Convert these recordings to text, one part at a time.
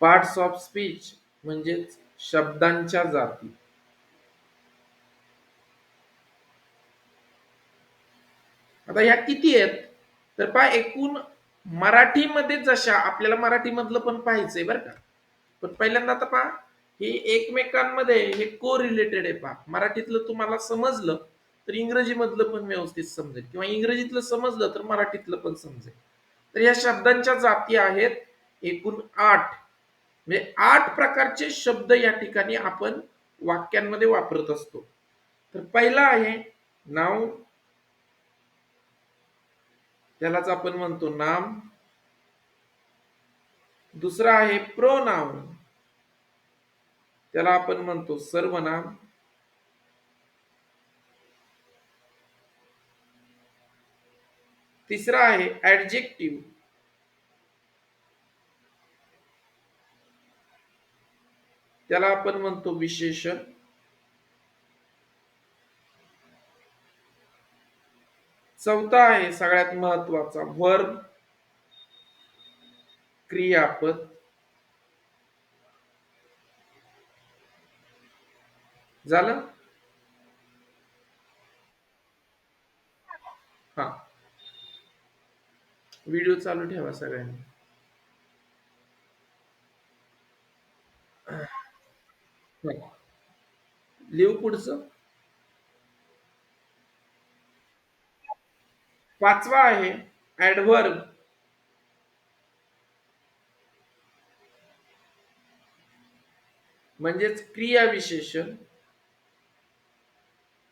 Parts of speech म्हणजेच शब्दांच्या जाती. आता ह्या किती आहेत? तर पहा एकूण मराठीमध्ये जशा आपल्याला मराठीमधलं पण पाहायचंय बरं का. पण पहिल्यांदा आता पहा हे एकमेकांमध्ये हे को रिलेटेड आहे. पहा मराठीतलं तुम्हाला समजलं तर इंग्रजीमधलं पण व्यवस्थित समजेल किंवा इंग्रजीतलं समजलं तर मराठीतलं पण समजेल. तर या शब्दांच्या जाती आहेत एकूण 8. म्हणजे 8 प्रकारचे शब्द या ठिकाणी आपण वाक्यांमध्ये वापरत असतो. तर पहिला आहे नाउन, त्यालाच आपण म्हणतो नाम. दुसरा आहे प्रोनाउन, त्याला आपण म्हणतो सर्वनाम. तिसरा आहे ऍडजेक्टिव्ह, त्याला आपण म्हणतो विशेषण. चौथा आहे सगळ्यात महत्वाचा वर्ब, क्रियापद. झालं. हा, व्हिडिओ चालू ठेवा सगळ्यांनी. लिहू पुढचं. पाचवा आहे ऍडव्हर्ब, म्हणजेच क्रियाविशेषण.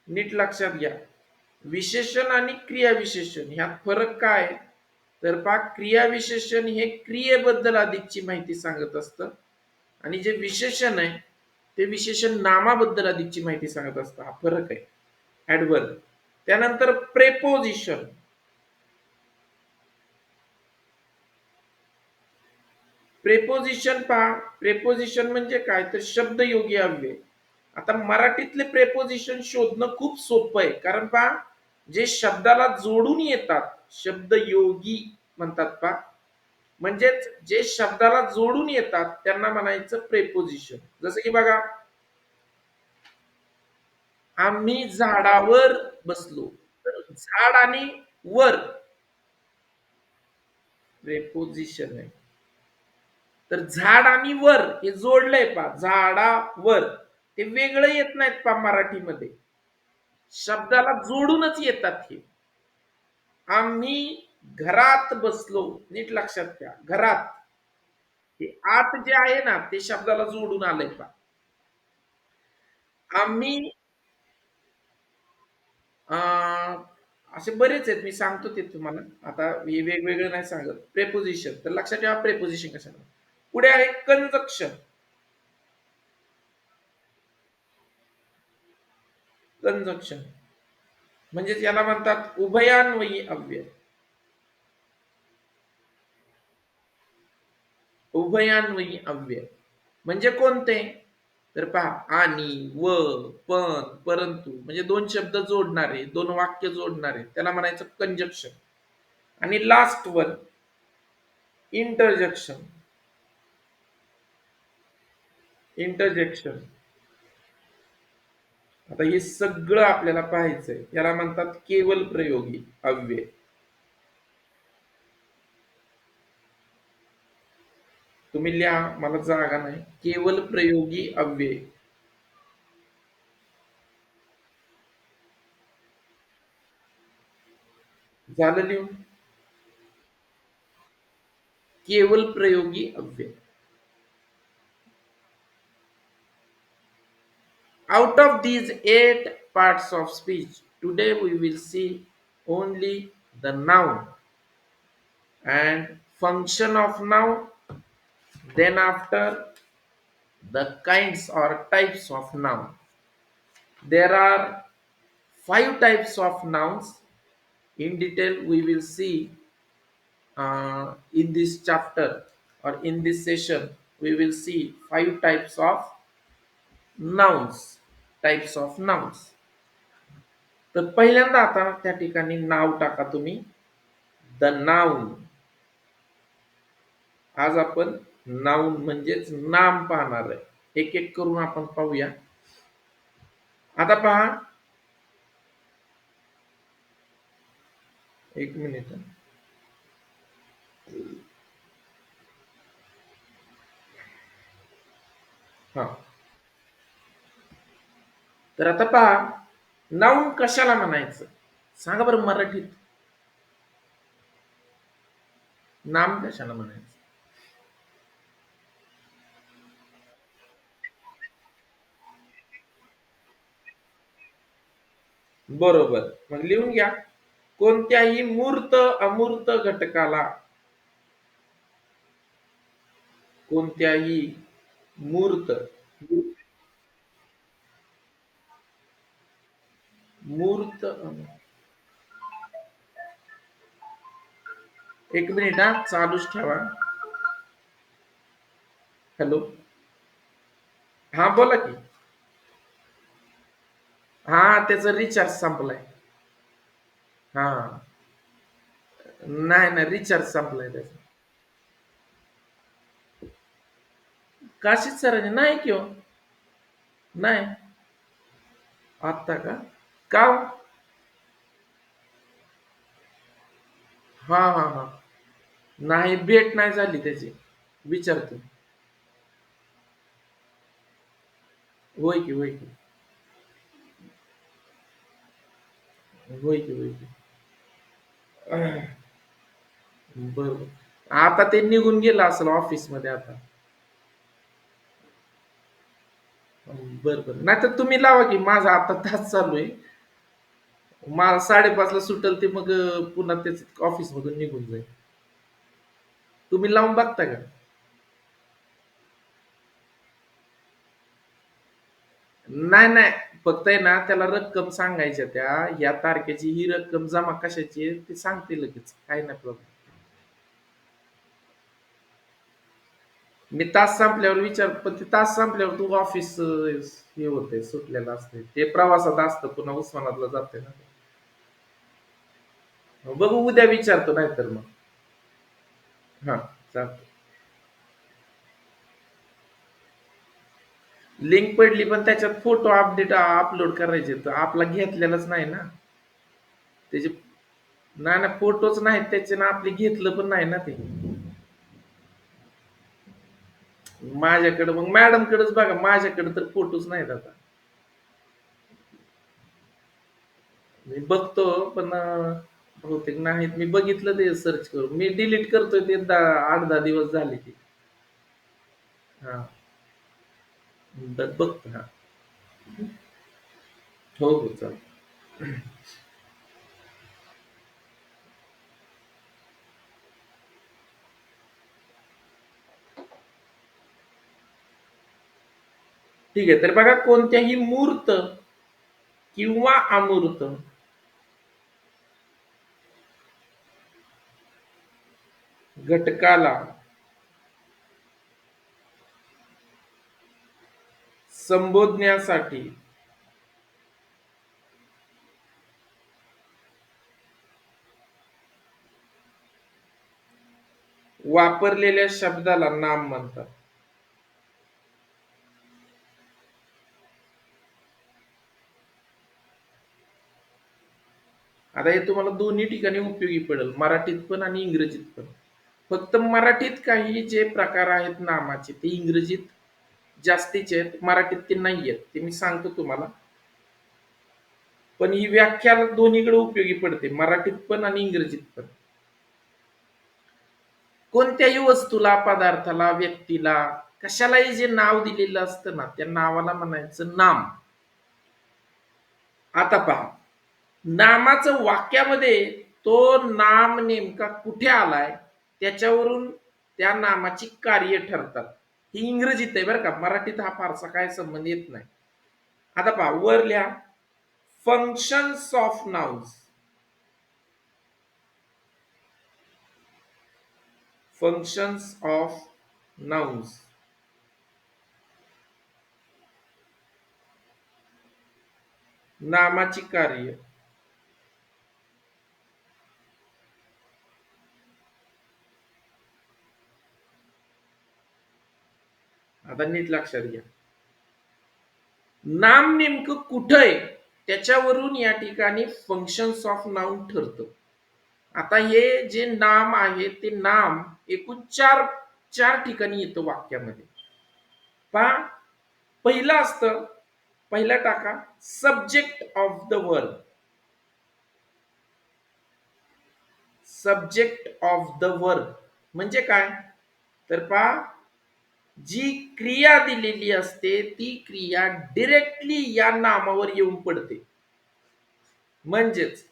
नीट लक्षात घ्या, विशेषण आणि क्रियाविशेषण ह्यात फरक काय? तर पहा क्रियाविशेषण हे क्रियेबद्दल अधिकची माहिती सांगत असतं आणि जे विशेषण आहे ते विशेषण नामाबद्दल अधिकची माहिती सांगत असतं. हा फरक आहे ऍडव्हर्ब. त्यानंतर प्रेपोजिशन. प्रेपोजिशन पहा, प्रेपोजिशन म्हणजे काय तर शब्दयोगी अव्यय. आता मराठीतले प्रेपोजिशन शोधणं खूप सोपं आहे, कारण पहा जे शब्दाला जोडून येतात शब्दयोगी म्हणतात पहा. म्हणजेच जे शब्दाला जोडून येतात त्यांना म्हणायचं प्रेपोजिशन. जसं की बघा, आम्ही झाडावर बसलो, तर झाड आणि वर प्रेपोजिशन आहे. तर झाड आणि वर हे जोडलंय पा, झाडावर. ते वेगळं येत नाहीत पा मराठीमध्ये, शब्दाला जोडूनच येतात हे. आम्ही घरात बसलो, नीट लक्षात घ्या, घरात हे आत जे आहे ना ते शब्दाला जोडून आलंय पा. आम्ही असे बरेच आहेत, मी सांगतो ते तुम्हाला. आता हे वेगवेगळं नाही सांगत. प्रेपोजिशन तर लक्षात ठेवा, प्रेपोजिशन कशाला. पुढे आहे कंजक्शन. कंजक्शन म्हणजे याला म्हणतात उभयान्वयी अव्यय. उभयान्वयी अव्यय म्हणजे कोणते? तर पहा, आणि, व, पण, परंतु म्हणजे दोन शब्द जोडणारे, दोन वाक्य जोडणारे, त्याला म्हणायचं कंजक्शन. आणि लास्ट वन इंटरजेक्शन. इंटरजेक्शन. आता हे सगळं आपल्याला पाहायचंय, याला म्हणतात केवल प्रयोगी अव्यय. तुम्ही लिहा, मला जागा नाही. केवल प्रयोगी अव्यय. झालं लिहून? केवल प्रयोगी अव्यय. Out of these 8 parts of speech, today we will see only the noun and function of noun, then after the kinds or types of noun. There are 5 types of nouns. In detail, we will see in this chapter or in this session. We will see 5 types of nouns. Types of nouns. तर पहिल्यांदा आता त्या ठिकाणी नाव टाका तुम्ही. The noun. आज आपण noun म्हणजेच नाम पाहणार आहे. एक एक करून आपण पाहूया. आता पहा, एक मिनिट. हा, तर आता पहा, नाऊन कशाला म्हणायचं सांगा बरं मराठीत. नाम कशाला म्हणायचं? बरोबर, मग लिहून घ्या. कोणत्याही मूर्त अमूर्त घटकाला, कोणत्याही मूर्त, मूर्त, एक मिनिट हा, चालूच ठेवा. हॅलो. हा बोला की. हा, त्याचा रिचार्ज संपलाय. हा, नाही नाही, रिचार्ज संपलाय त्याचा. काशीच सरांनी नाही किंवा नाही. आत्ता का? का हो? हा हा हा, नाही भेट नाही झाली त्याची. विचारतो. होय की, होय की. होय की, होय की. बरोबर. आता ते निघून गेलं असेल ऑफिस मध्ये आता. बरं बरं, नाही तर तुम्ही लावा की, माझा आता तास चालू आहे. मला 5:30 ला सुटल ते, मग पुन्हा तेच ऑफिस मधून निघून जाईल. तुम्ही लावून बघता का? नाही नाही, फक्त आहे ना त्याला रक्कम सांगायच्या, त्या या तारखेची ही रक्कम जमा कशाची आहे ते सांगते लगेच, काही नाही प्रॉब्लेम. मी तास संपल्यावर विचार, पण ते तास संपल्यावर तू ऑफिस हे होते, सुटलेलं असते ते, प्रवासात असतं, पुन्हा उस्मानातला जाते ना. बघू, उद्या विचारतो नाही तर मग. हा, चालतं. लिंक पडली, पण त्याच्यात फोटो अपलोड करायचे, तर आपला घेतलेलाच नाही ना त्याचे. नाही ना, फोटोच नाहीत त्याचे ना, आपले घेतलं पण नाही ना ते. माझ्याकडे मग मॅडम कडेच बघा, माझ्याकडे तर फोटोच नाहीत आता. मी बघतो, पण बहुतेक नाहीत. मी बघितलं ते सर्च करून, मी डिलीट करतोय ते 8-10 दिवस झाले ते. हा, बघतो. हा, हो हो, चालेल. ठीक आहे, तर बघा, कोणत्याही मूर्त किंवा अमूर्त घटकाला संबोधण्यासाठी वापरलेल्या शब्दाला नाम म्हणतात. आता हे तुम्हाला दोन्ही ठिकाणी उपयोगी पडेल, मराठीत पण आणि इंग्रजीत पण. फक्त मराठीत काही जे प्रकार आहेत नामाचे, ते इंग्रजीत जास्तीचे आहेत, मराठीत ते नाही आहेत, ते मी सांगतो तुम्हाला. पण ही व्याख्या दोन्हीकडे उपयोगी पडते, मराठीत पण आणि इंग्रजीत पण. कोणत्याही वस्तूला, पदार्थाला, व्यक्तीला, कशालाही जे नाव दिलेलं असतं ना, त्या नावाला म्हणायचं नाम. आता पहा, नामाचं वाक्यामध्ये तो नाम नेमका कुठे आलाय त्याच्यावरून त्या नामाची कार्य ठरतात. ही इंग्रजीत आहे बरं का, मराठीत हा फारसा काय संबंध येत नाही. आता पहा, वर लिहा, functions of nouns. Functions of nouns, नामाची कार्य. आता नीट लक्षात घ्या, नाम नेमकं कुठं आहे त्याच्यावरून या ठिकाणी फंक्शन्स ऑफ नाउन ठरतं. आता हे जे नाम आहे ते नाम एकूण चार चार ठिकाणी येतं वाक्यामध्ये. पहा, पहिलं असतं, पहिला टाका subject of the word. Subject of the word म्हणजे काय, तर पहा, जी क्रिया दिलेली असते ती क्रिया डिरेक्टली या नामावर येऊन पडते. म्हणजेच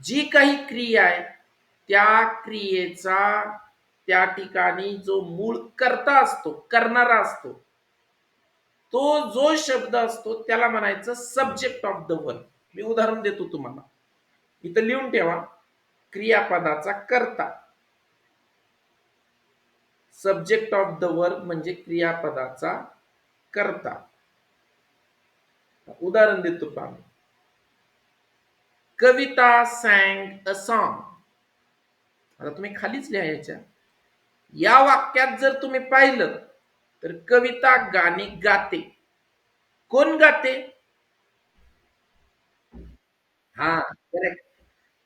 जी काही क्रिया आहे त्या क्रियेचा त्या ठिकाणी जो मूळ कर्ता असतो, करणारा असतो, तो जो शब्द असतो त्याला म्हणायचं सब्जेक्ट ऑफ द वर्ड. मी उदाहरण देतो तुम्हाला, इथं लिहून ठेवा. क्रियापदाचा कर्ता, सब्जेक्ट ऑफ द वर्ड म्हणजे क्रियापदाचा कर्ता. उदाहरण देतो पहा, कविता सॅंग अ सॉन्ग. आता तुम्ही खालीच लिहायच्या. या वाक्यात जर तुम्ही पाहिलं तर कविता गाणे गाते. कोण गाते? हा, करेक्ट.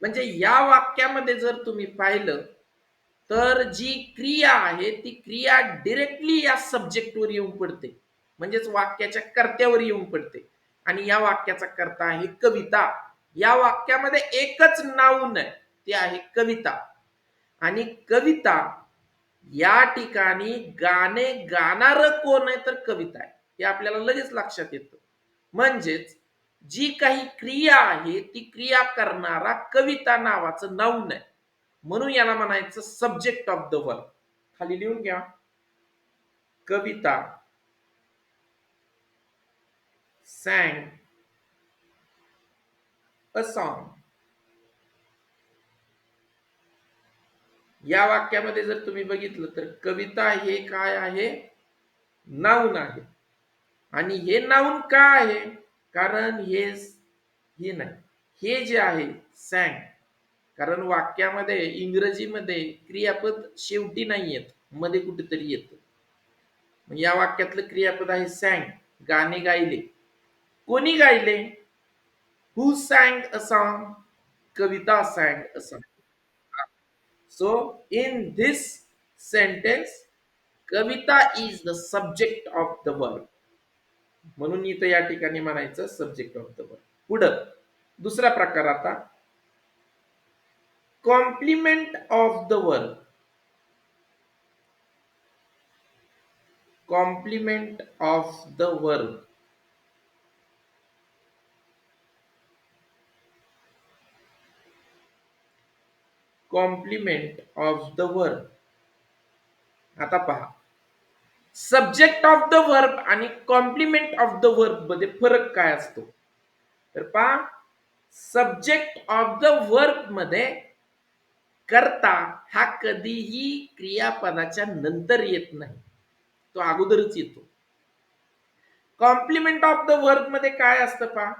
म्हणजे या वाक्यामध्ये जर तुम्ही पाहिलं तर जी क्रिया आहे ती क्रिया डिरेक्टली या सब्जेक्टवर येऊन पडते, म्हणजेच वाक्याच्या कर्त्यावर येऊन पडते. आणि या वाक्याचा कर्ता आहे कविता. या वाक्यामध्ये एकच नाउन आहे, ते आहे कविता. आणि कविता या ठिकाणी गाणे गाणार कोण आहे, तर कविता आहे, हे आपल्याला लगेच लक्षात येतं. म्हणजेच जी काही क्रिया आहे ती क्रिया करणारा कविता नावाचं नाउन आहे, म्हणून याला म्हणायचं सब्जेक्ट ऑफ द वर्ड. खाली लिहून घ्या, कविता सॅंग अ सॉन्ग. या वाक्यामध्ये जर तुम्ही बघितलं तर कविता हे काय आहे, नाउन आहे. आणि हे नाउन का आहे, कारण हे नाही, हे जे आहे सॅंग, कारण वाक्यामध्ये इंग्रजीमध्ये क्रियापद शेवटी नाही येत, मध्ये कुठेतरी येतं. या वाक्यातलं क्रियापद आहे सॅंग, गाणे गायले. कोणी गायले? Who sang a song? Kavita sang a song. So in this sentence Kavita is the subject of the word. म्हणून इथं या ठिकाणी म्हणायचं सब्जेक्ट ऑफ द वर्ड. पुढं दुसरा प्रकार, आता complement of the word. Complement of the word. Complement of the word. आता पहा, सब्जेक्ट ऑफ द वर्ब आणि कॉम्प्लिमेंट ऑफ द वर्ब मध्ये फरक काय असतो, तर पहा, सब्जेक्ट ऑफ द वर्ब मध्ये कर्ता हा कधीही क्रियापदाच्या नंतर येत नाही, तो अगोदरच येतो. कॉम्प्लिमेंट ऑफ द वर्ब मध्ये काय असतं पहा,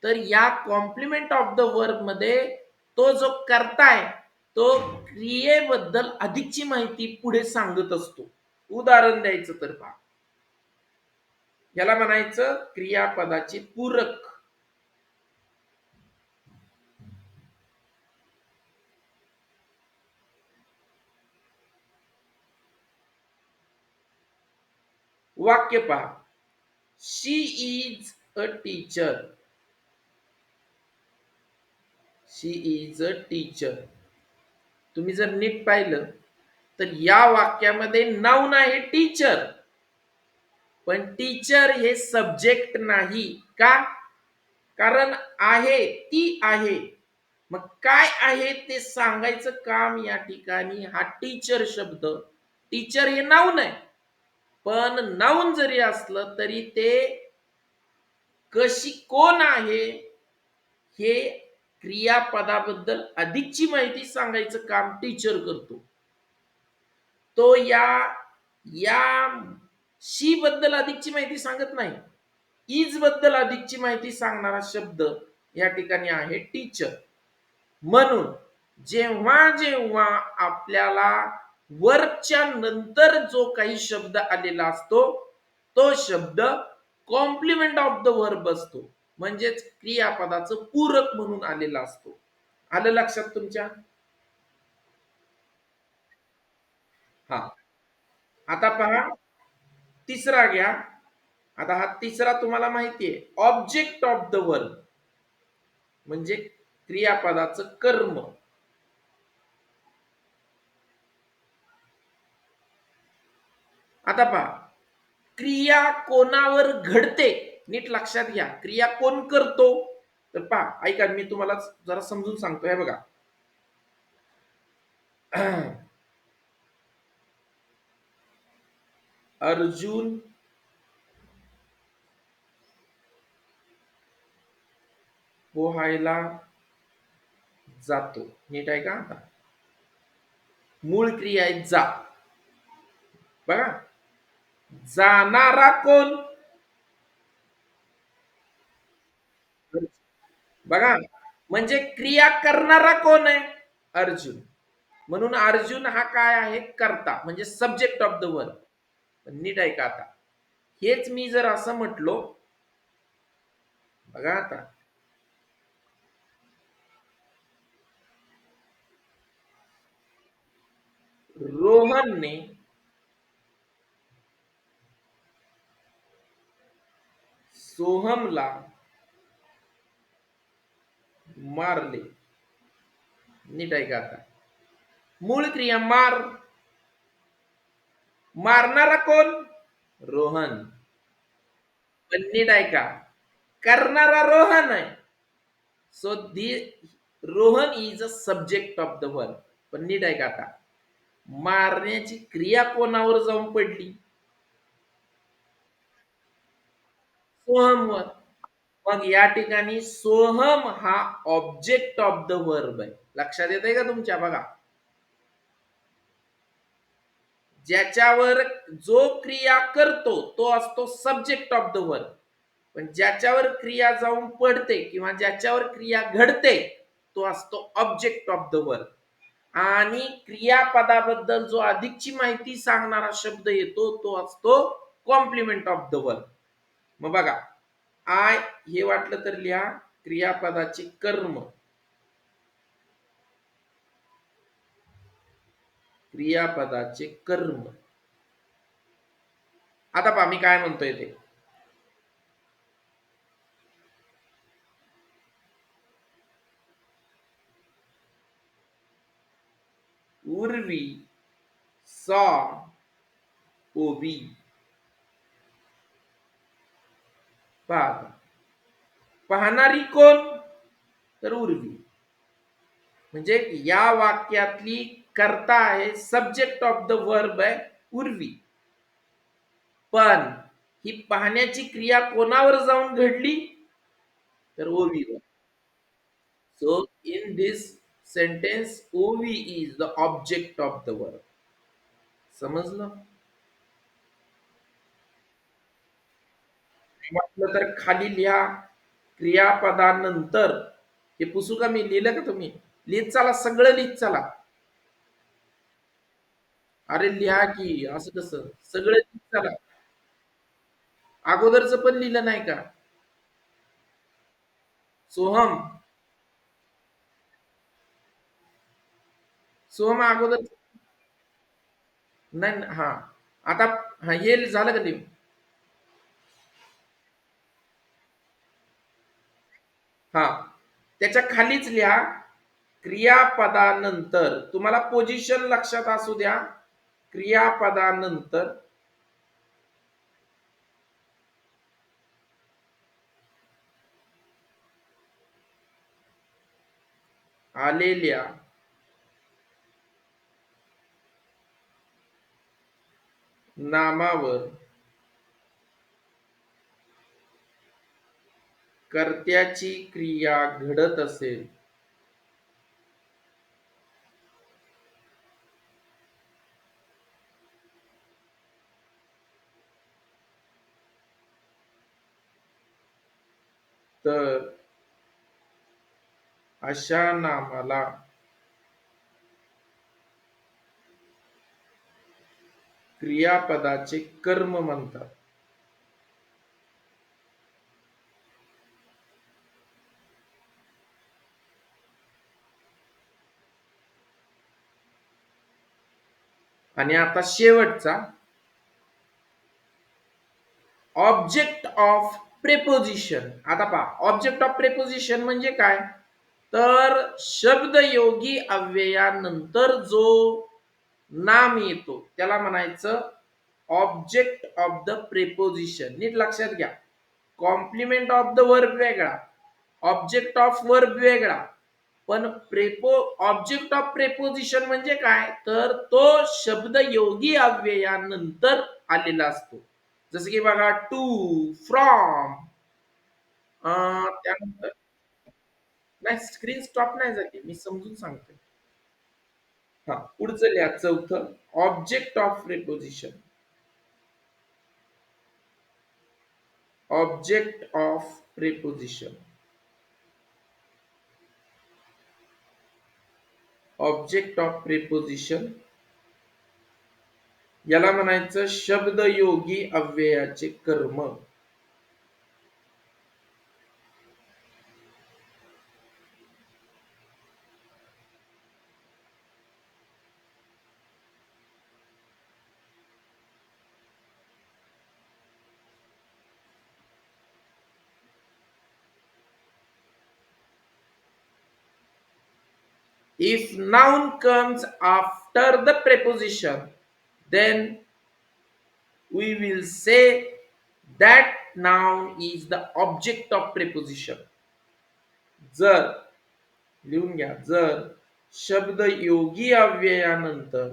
तर या कॉम्प्लिमेंट ऑफ द वर्ब मध्ये तो जो कर्ता आहे तो क्रियेबद्दल अधिकची माहिती पुढे सांगत असतो. उदाहरण द्यायचं तर पहा, याला म्हणायचं क्रियापदाची पूरक. वाक्य पहा, she is a teacher. She is a teacher. तुम्ही जर नीट पाहिलं तर या वाक्यामध्ये नाउन आहे टीचर, पण टीचर हे सब्जेक्ट नाही. का? कारण आहे, ती आहे. मग काय आहे ते सांगायचं काम या ठिकाणी हा टीचर शब्द. टीचर हे नाउन आहे, पण नाउन जरी असलं तरी ते कशी, कोण आहे, हे क्रियापदाबद्दल अधिकची माहिती सांगायचं काम टीचर करतो. तो या शी बद्दल अधिकची माहिती सांगत नाही. इज बद्दल अधिकची माहिती सांगणारा शब्द या ठिकाणी आहे टीचर. म्हणून जेव्हा जेव्हा आपल्याला वर्बच्या नंतर जो काही शब्द आलेला असतो तो शब्द कॉम्प्लिमेंट ऑफ द वर्ब असतो, म्हणजेच क्रियापदाचं पूरक म्हणून आलेला असतो. आलं लक्षात तुमच्या? हा, आता पहा तिसरा घ्या. आता हा तिसरा तुम्हाला माहिती आहे, ऑब्जेक्ट ऑफ द वर्ब म्हणजे क्रियापदाचं कर्म. आता पहा, क्रिया कोणावर घडते, नीट लक्षात घ्या. क्रिया कोण करतो? तर पहा, ऐका, मी तुम्हाला जरा समजून सांगतो. हे बघा, अर्जुन पोहायला जातो. नीट आहे का? आता मूळ क्रिया आहे जा. बघा, जाणारा कोण? बघा, म्हणजे क्रिया करणारा कोण आहे? अर्जुन. म्हणून अर्जुन हा काय आहे? कर्ता, म्हणजे सब्जेक्ट ऑफ द वर्ब. नीट आहे का? आता हेच मी जर असं म्हटलो, बघा आता, रोहनने सोहमला मारले. नीट आहे का? आता मूळ क्रिया मार, मारणारा कोण? रोहन. पण नीट आहे का? करणारा रोहन आहे. So the Rohan is a subject of the verb. पण नीट आहे का? आता मारण्याची क्रिया कोणावर जाऊन पडली? सोहमवर. मग या ठिकाणी सोहम हा ऑब्जेक्ट ऑफ द वर्ब आहे. लक्षात येत आहे का तुमच्या? बघा, ज्याच्यावर जो क्रिया करतो तो असतो सब्जेक्ट ऑफ द वर्ब, पण ज्याच्यावर क्रिया जाऊन पडते किंवा ज्याच्यावर क्रिया घडते तो असतो ऑब्जेक्ट ऑफ द वर्ब. आणि क्रियापदाबद्दल जो अधिकची माहिती सांगणारा शब्द येतो तो असतो कॉम्प्लिमेंट ऑफ द वर्ब. मग बघा, आय हे वाटलं तर लिहा क्रियापदाचे कर्म. क्रियापदाचे कर्म. आता पहा मी काय म्हणतोय ते. उर्वी सॉ ओबी. पहा, पाहणारी कोण? तर उर्वी. म्हणजे या वाक्यातली कर्ता आहे, सब्जेक्ट ऑफ द वर्ब आहे उर्वी. पण ही पाहण्याची क्रिया कोणावर जाऊन घडली? तर ओवीवर. सो इन दिस सेंटेन्स ओवी is the object of the verb. समजलं? म्हटलं तर खाली लिहा क्रियापदानंतर. हे पुसू का मी? लिहिलं का तुम्ही? लिहित चला, सगळं लिहित चला. अरे लिहा की, असं कसं? सगळं लिहित चला. अगोदरच पण लिहिलं नाही का? सोहम. सोहम अगोदर नाही. हा, आता हा हे झालं का? लिहून. हा, त्याच्या खालीच लिहा क्रियापदानंतर. तुम्हाला पोझिशन लक्षात असू द्या. क्रियापदानंतर आलेल्या नामावर कर्त्याची क्रिया घडत असेल तर अशा नामाला क्रियापदाचे कर्म म्हणतात. आणि आता शेवटचा ऑब्जेक्ट ऑफ प्रेपोजिशन. आता पहा, ऑब्जेक्ट ऑफ प्रेपोजिशन म्हणजे काय? तर शब्दयोगी अव्ययानंतर जो नाम येतो त्याला म्हणायचं ऑब्जेक्ट ऑफ द प्रेपोजिशन. नीट लक्षात घ्या, कॉम्प्लिमेंट ऑफ द वर्ब वेगळा, ऑब्जेक्ट ऑफ वर्ब वेगळा, पण ऑब्जेक्ट ऑफ प्रेपोजिशन म्हणजे काय? तर तो शब्दयोगी अव्ययानंतर आलेला असतो. जसं की बघा, टू, फ्रॉम, त्यानंतर नाही, स्क्रीन स्टॉप नाही झाली, मी समजून सांगतोय. हा, पुढचं लिहा, चौथं, object of preposition. Object of preposition. Object of preposition याला म्हणायचं शब्दयोगी अव्ययाचे कर्म. If noun comes after the preposition, then we will say that noun is the object of preposition. जर, लिहून घ्या, जर शब्द योगी अव्ययानंतर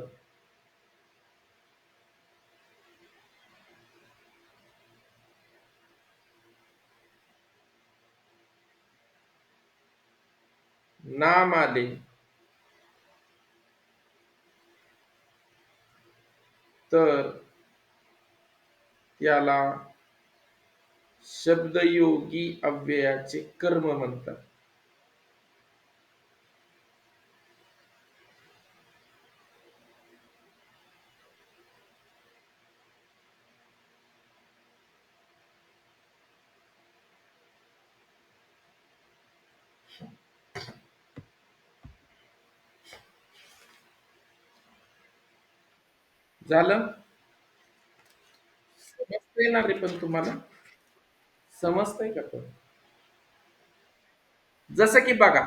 नाम आले तर त्याला शब्दयोगी अव्ययाचे कर्म म्हणतात. झालं? समजतंय ना रे? पण तुम्हाला समजतंय का? पण जसं की बघा,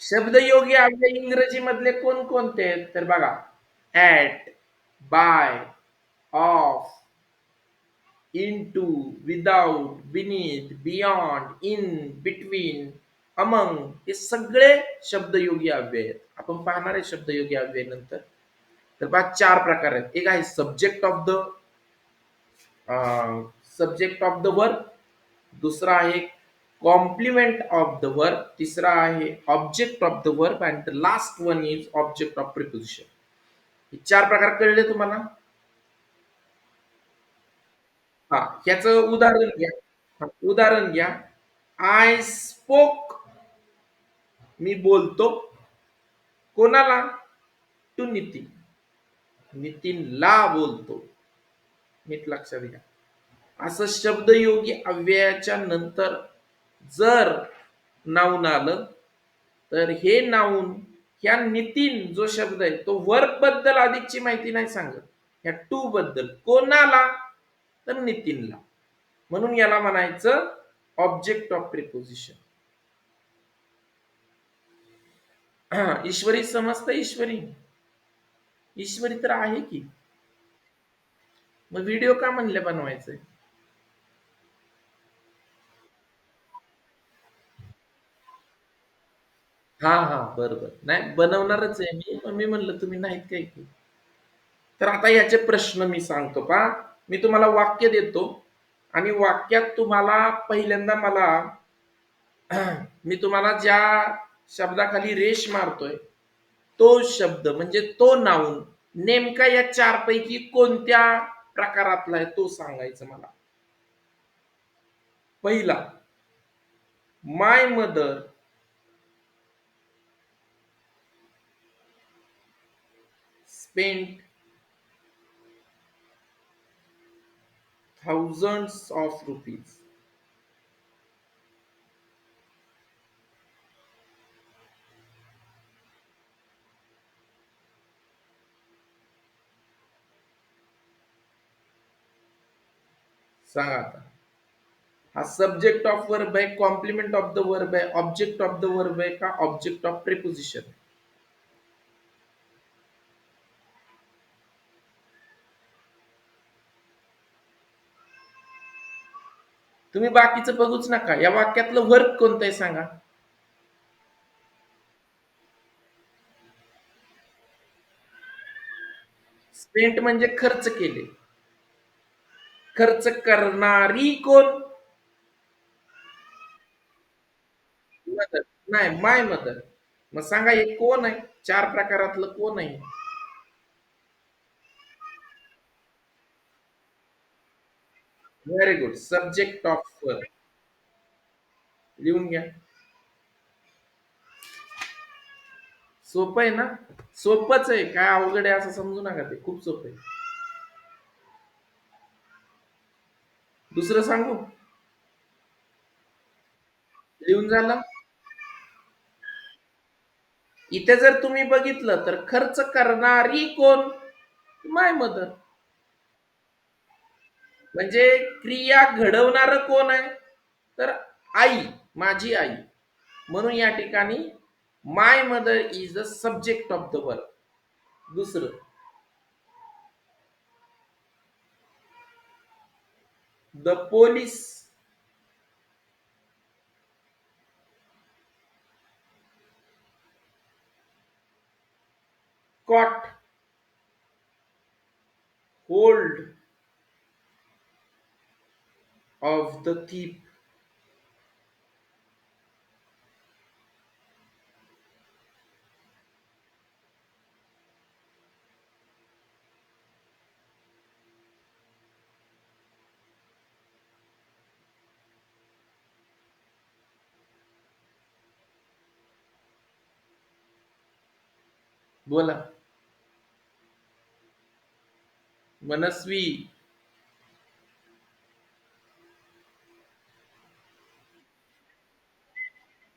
शब्दयोगी अव्यय इंग्रजी मधले कोणकोणते आहेत? तर बघा, at, by, of, into, without, beneath, beyond, in, between, among, हे सगळे शब्दयोगी अव्यय आहेत. आपण पाहणार आहे शब्दयोगी अव्यय नंतर. तर बघा, 4 प्रकार आहेत. एक आहे सब्जेक्ट ऑफ द वर्ब, दुसरा आहे कॉम्प्लिमेंट ऑफ द वर्ब, तिसरा आहे object of the verb, and the last one is object of preposition. हे 4 प्रकार कळले तुम्हाला? हा, ह्याचं उदाहरण घ्या. हा, उदाहरण घ्या. आय स्पोक, मी बोलतो. कोणाला? टू नितीन. नितीनला बोलतो. नीट लक्षात घ्या. असं शब्दयोगी अव्ययाच्या नंतर जर नाऊन आलं तर हे नाऊन, ह्या नितीन जो शब्द आहे तो वर्ब बद्दल अधिकची माहिती नाही सांगत, ह्या टू बद्दल. कोणाला? तर नितीनला. म्हणून याला म्हणायचं ऑब्जेक्ट ऑफ प्रिपोजिशन. ईश्वरी समजतं? ईश्वरी, ईश्वरी तर आहे की. मग व्हिडिओ का म्हणले बनवायचंय? हा हा, बरोबर. नाही, बनवणारच आहे मी, पण मी म्हणलं तुम्ही नाहीत काय की. तर आता याचे प्रश्न मी सांगतो पा. मी तुम्हाला वाक्य देतो आणि वाक्यात तुम्हाला पहिल्यांदा मला मी तुम्हाला ज्या शब्दाखाली रेष मारतोय तो शब्द म्हणजे तो नाऊन नेमका या 4 पैकी कोणत्या प्रकारातला आहे तो सांगायचं मला. पहिला, my mother spent thousands of rupees. सांगा आता. हा सब्जेक्ट ऑफ वर्ब आहे, कॉम्प्लिमेंट ऑफ द वर्ब आहे, ऑब्जेक्ट ऑफ द वर्ब आहे का ऑब्जेक्ट ऑफ प्रिपोजिशन? तुम्ही बाकीचं बघूच नका. या वाक्यातलं वर्ब कोणतं आहे सांगा. स्पेंट म्हणजे खर्च केले. खर्च करणारी कोण? मदर. नाही, माय मदर. मग सांगा हे कोण आहे? चार प्रकारातलं कोण आहे? Very good. Subject of verb. लिहून घ्या. सोपं आहे ना? सोपंच आहे, काय अवघड आहे असं समजू नका, ते खूप सोपं आहे. दुसरं सांगू? लिहून झालं? इथे जर तुम्ही बघितलं तर खर्च करणारी कोण? माय मदर. म्हणजे क्रिया घडवणार कोण आहे? तर आई, माझी आई. म्हणून या ठिकाणी my mother is the subject of the verb. दुसरं, the police caught hold of the thief. बोला. मनस्वी.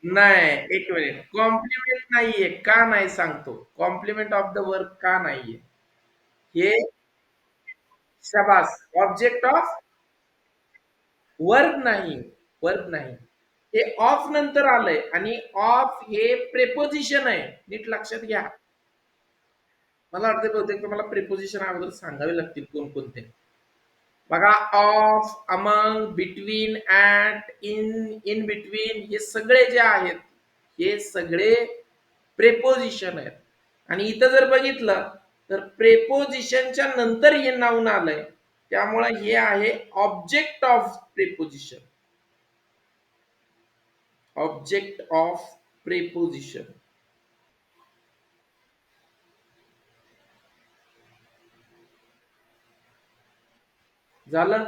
नाही, एक मिनिट. कॉम्प्लिमेंट नाहीये, का नाही सांगतो. कॉम्प्लिमेंट ऑफ द वर्ब का नाहीये? हे शाबास. ऑब्जेक्ट ऑफ वर्ब नाही. वर्ब नाही. हे ऑफ नंतर आलंय आणि ऑफ हे प्रेपोजिशन आहे. नीट लक्षात घ्या. मला वाटतं बहुतेक तुम्हाला प्रेपोजिशन अगोदर सांगावे लागतील कोणकोणते. बघा, of, among, between, at, in between, हे सगळे जे आहेत हे सगळे प्रेपोजिशन आहेत. आणि इथं जर बघितलं तर प्रेपोजिशनच्या नंतर हे नाऊन आलंय, त्यामुळे हे आहे object of preposition. Object of preposition. झालं?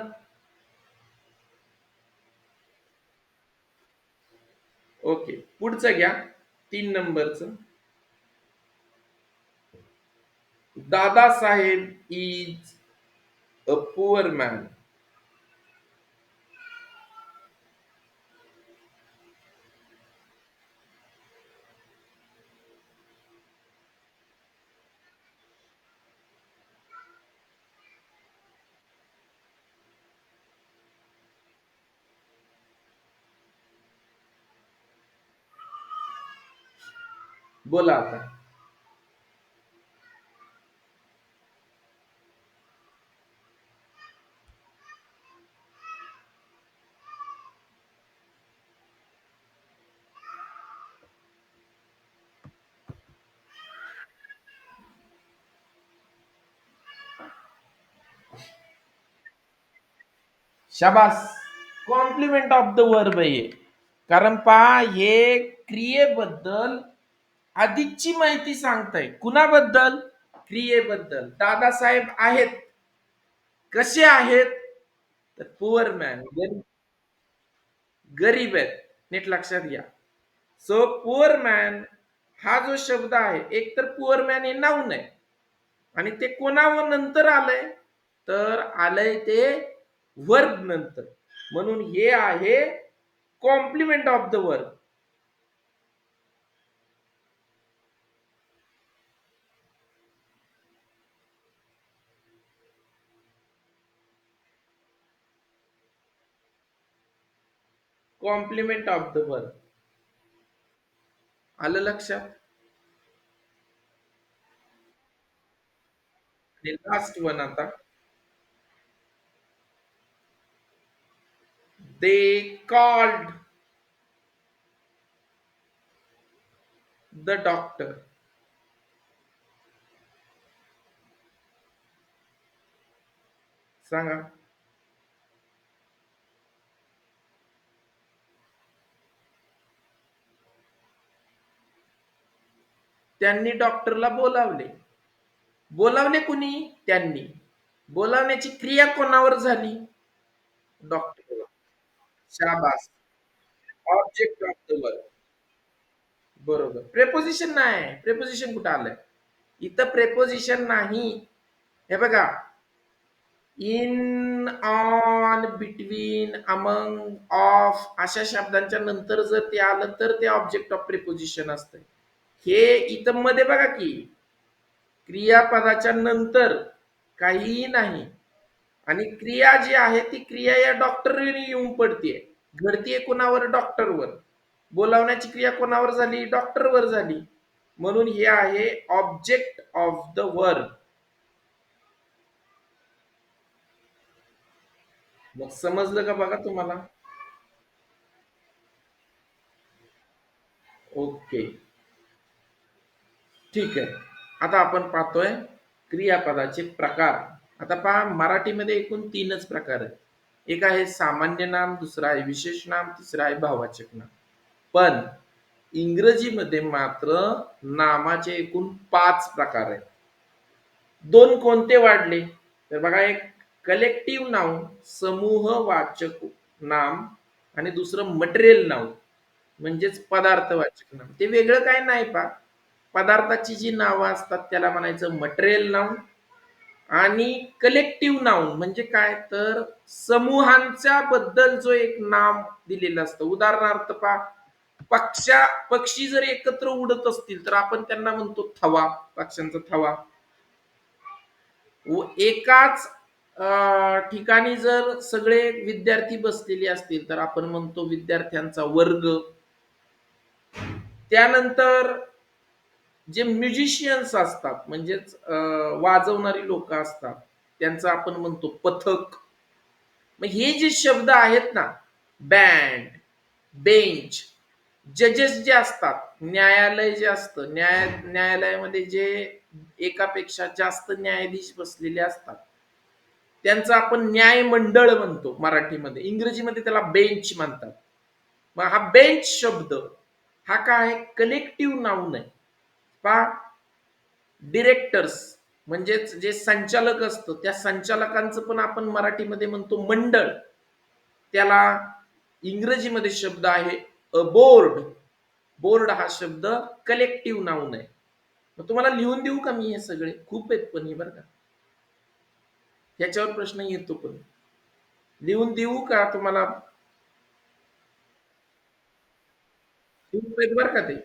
ओके, पुढचं घ्या. 3 नंबरचं. Dadasaheb is a poor man. बोला आता. शाबास. कॉम्प्लिमेंट ऑफ द वर्ब आहे. कारण पहा, हे क्रियेबद्दल अधिकची माहिती सांगताय. कुणाबद्दल? क्रियेबद्दल. दादासाहेब आहेत. कसे आहेत? तर पुअर मॅन, गरीब आहेत. नीट लक्षात घ्या. सो पुअर मॅन हा जो शब्द आहे, एक तर पुअर मॅन हे नाऊन आहे आणि ते कोणावर नंतर आलंय? तर आलंय ते वर्ब नंतर. म्हणून हे आहे complement of the verb. Complement of the verb. आलं लक्षात? आणि लास्ट वन आता, दे कॉल्ड द डॉक्टर. सांगा. त्यांनी डॉक्टरला बोलावले. बोलावले कुणी? त्यांनी. बोलावण्याची क्रिया कोणावर झाली? डॉक्टर. शाबास. Object of the word. बरोबर. प्रेपोजिशन नाही. प्रेपोजिशन कुठं आलंय? इथं प्रेपोजिशन नाही. हे बघा, in, on, between, among, of अशा शब्दांच्या नंतर जर ते आलं तर ते ऑब्जेक्ट ऑफ प्रेपोजिशन असतं. हे इथं मध्ये बघा की क्रियापदाच्या नंतर काहीही नाही, आणि क्रिया जी आहे ती क्रिया या डॉक्टरने येऊन पडतीये. घडतीये कोणावर? डॉक्टरवर. बोलावण्याची क्रिया कोणावर झाली? डॉक्टरवर झाली. म्हणून हे आहे ऑब्जेक्ट ऑफ द वर्ब. मग समजलं का बघा तुम्हाला? ओके, ठीक आहे. आता आपण पाहतोय क्रियापदाचे प्रकार. आता पहा, मराठीमध्ये एकूण तीनच प्रकार आहेत. एक आहे सामान्य नाम, दुसरा आहे विशेष नाम, तिसरा आहे भाववाचक नाम. पण इंग्रजीमध्ये मात्र नामाचे एकूण 5 प्रकार आहेत. दोन कोणते वाढले? तर बघा, एक कलेक्टिव्ह नाउन, समूहवाचक नाम, आणि दुसरं मटेरियल नाउन म्हणजेच पदार्थवाचक नाम. ते वेगळं काय नाही पा. पदार्थाची जी नावं असतात त्याला म्हणायचं मटेरियल नाउन, आणि कलेक्टिव्ह नाउन म्हणजे काय, तर समूहांच्या बद्दल जो एक नाम दिलेलं असतं. उदाहरणार्थ पा, पक्षी जर एकत्र उडत असतील तर आपण त्यांना म्हणतो थवा, पक्ष्यांचा थवा. एकाच ठिकाणी जर सगळे विद्यार्थी बसलेले असतील तर आपण म्हणतो विद्यार्थ्यांचा वर्ग. त्यानंतर जे म्युझिशियन्स असतात म्हणजेच वाजवणारी लोक असतात त्यांचं आपण म्हणतो पथक. मग हे जे शब्द आहेत ना, बँड, बेंच, जजेस जे असतात, न्यायालय जे असतं, न्यायालयामध्ये जे एकापेक्षा जास्त न्यायाधीश बसलेले असतात त्यांचं आपण न्यायमंडळ म्हणतो मराठीमध्ये. इंग्रजीमध्ये त्याला बेंच म्हणतात. मग हा बेंच शब्द हा काय आहे? कलेक्टिव्ह नाउन आहे. पहा, डिरेक्टर्स म्हणजेच जे संचालक असतं त्या संचालकांचं पण आपण मराठीमध्ये म्हणतो मंडळ. त्याला इंग्रजीमध्ये शब्द आहे अ बोर्ड. बोर्ड हा शब्द कलेक्टिव्ह नाउन आहे. मग तुम्हाला लिहून देऊ का मी हे सगळे? खूप आहेत पण हे बरं का, ह्याच्यावर प्रश्न येतो पण. लिहून देऊ का तुम्हाला? खूप आहेत बरं का ते.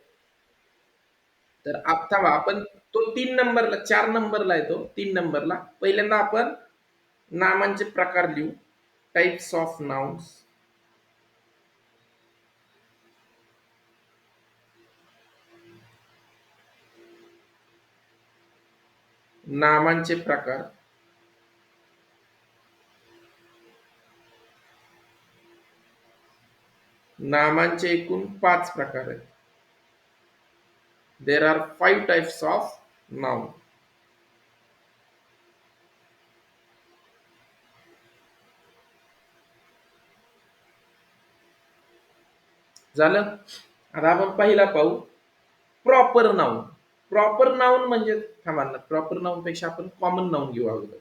तर थांबा, आपण तो 3 नंबरला, 4 नंबरला येतो. 3 नंबरला पहिल्यांदा आपण नामांचे प्रकार लिहू. Types of nouns. नामांचे प्रकार. नामांचे एकूण 5 प्रकार आहेत. There are 5 types of noun. झालं. आता आपण पहिला पाहू, प्रॉपर नाउन. प्रॉपर नाउन म्हणजे, थांबा ना, प्रॉपर नाउन पेक्षा आपण कॉमन नाउन घेऊ अगोदर.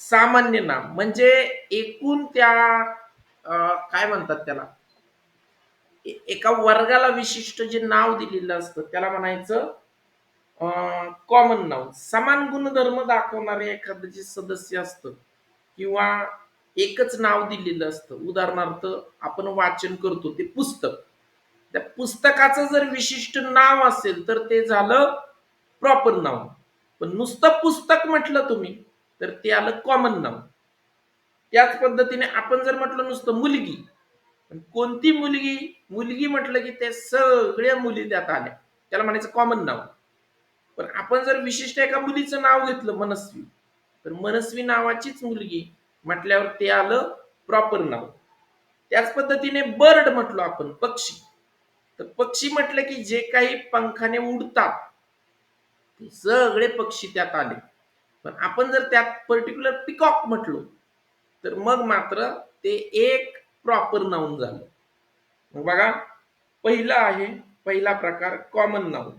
सामान्य नाम म्हणजे एकूण त्या काय म्हणतात त्याला, एका वर्गाला विशिष्ट जे नाव दिलेलं असतं त्याला म्हणायचं कॉमन नाउन. समान गुणधर्म दाखवणारे एखादं जे सदस्य असतं किंवा एकच नाव दिलेलं असतं. उदाहरणार्थ आपण वाचन करतो ते पुस्तक. त्या पुस्तकाचं जर विशिष्ट नाव असेल तर ते झालं प्रॉपर नाउन. पण नुसतं पुस्तक म्हटलं तुम्ही तर ते आलं कॉमन नाउन. त्याच पद्धतीने आपण जर म्हटलं नुसतं मुलगी, कोणती मुलगी, मुलगी म्हटलं की ते सगळ्या मुली त्यात आल्या, त्याला म्हणायचं कॉमन नाव. पण आपण जर विशिष्ट एका मुलीचं नाव घेतलं मनस्वी, तर मनस्वी नावाचीच मुलगी म्हटल्यावर ते आलं प्रॉपर नाव. त्याच पद्धतीने बर्ड म्हटलो आपण, पक्षी, तर पक्षी म्हटलं की जे काही पंखाने उडतात ते सगळे पक्षी त्यात आले. पण आपण जर त्यात पर्टिक्युलर पिकॉक म्हटलो तर मग मात्र ते एक प्रॉपर नाउन झालं. मग बघा, पहिला आहे, पहिला प्रकार कॉमन नाउन.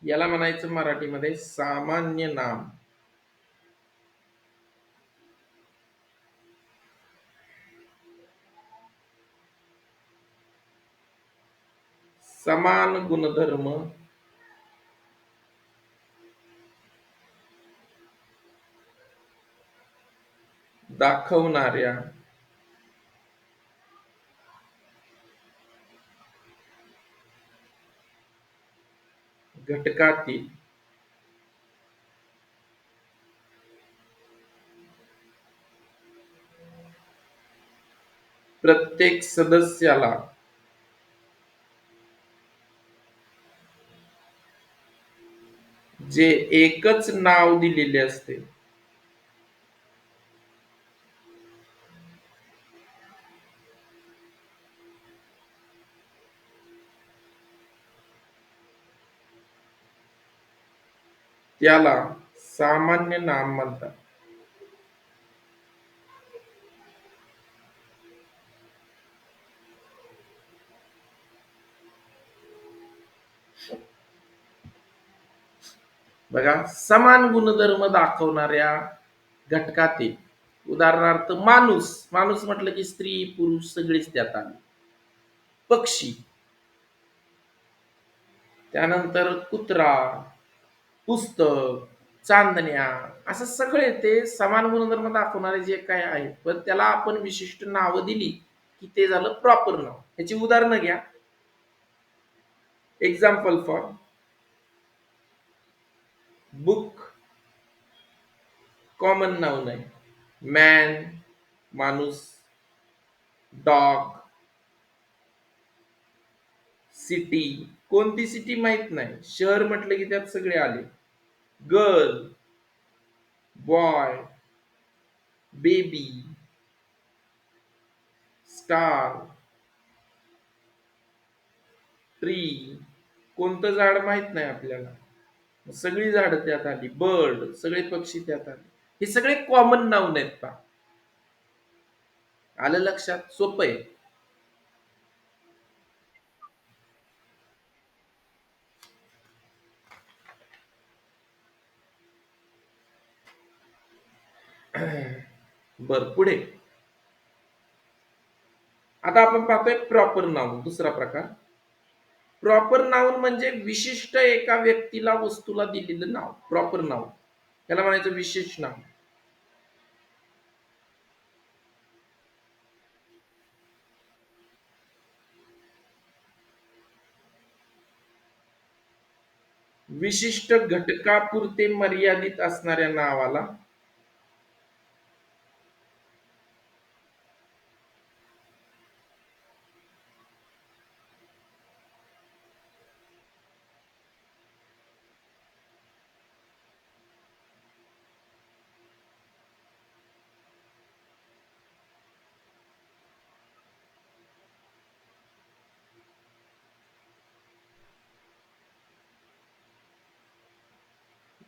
याला म्हणायचं मराठीमध्ये सामान्य नाम. समान गुणधर्म दाखवणाऱ्या घटकातील प्रत्येक सदस्याला जे एकच नाव दिलेले असते त्याला सामान्य नाम म्हणतात. बघा, समान गुणधर्म दाखवणाऱ्या घटकातील, उदाहरणार्थ माणूस, माणूस म्हटलं की स्त्री पुरुष सगळेच त्यात आले. पक्षी, त्यानंतर कुत्रा, पुस्तक, चांदण्या, असं सगळे ते समान गुणधर्म दाखवणारे जे काय आहेत, पण त्याला आपण विशिष्ट नावं दिली की ते झालं प्रॉपर नाव. ह्याची उदाहरणं घ्या. Example for book, common noun आहे. मॅन, माणूस. डॉग, सिटी, कोणती सिटी माहित नाही, शहर म्हटलं की त्यात सगळे आले. Girl, boy, baby, star, tree, कोणतं झाड माहित नाही आपल्याला, सगळी झाडं त्यात आली. बर्ड, सगळे पक्षी त्यात आले. हे सगळे कॉमन नाउन आहेत पा. आलं लक्षात? सोपं आहे. बर, पुढे आता आपण पाहतोय प्रॉपर नाउन, दुसरा प्रकार. प्रॉपर नाउन म्हणजे विशिष्ट एका व्यक्तीला वस्तूला दिलेलं नाव, प्रॉपर नाउन. त्याला म्हणायचं विशेष नाव. विशिष्ट घटकापुरते मर्यादित असणाऱ्या नावाला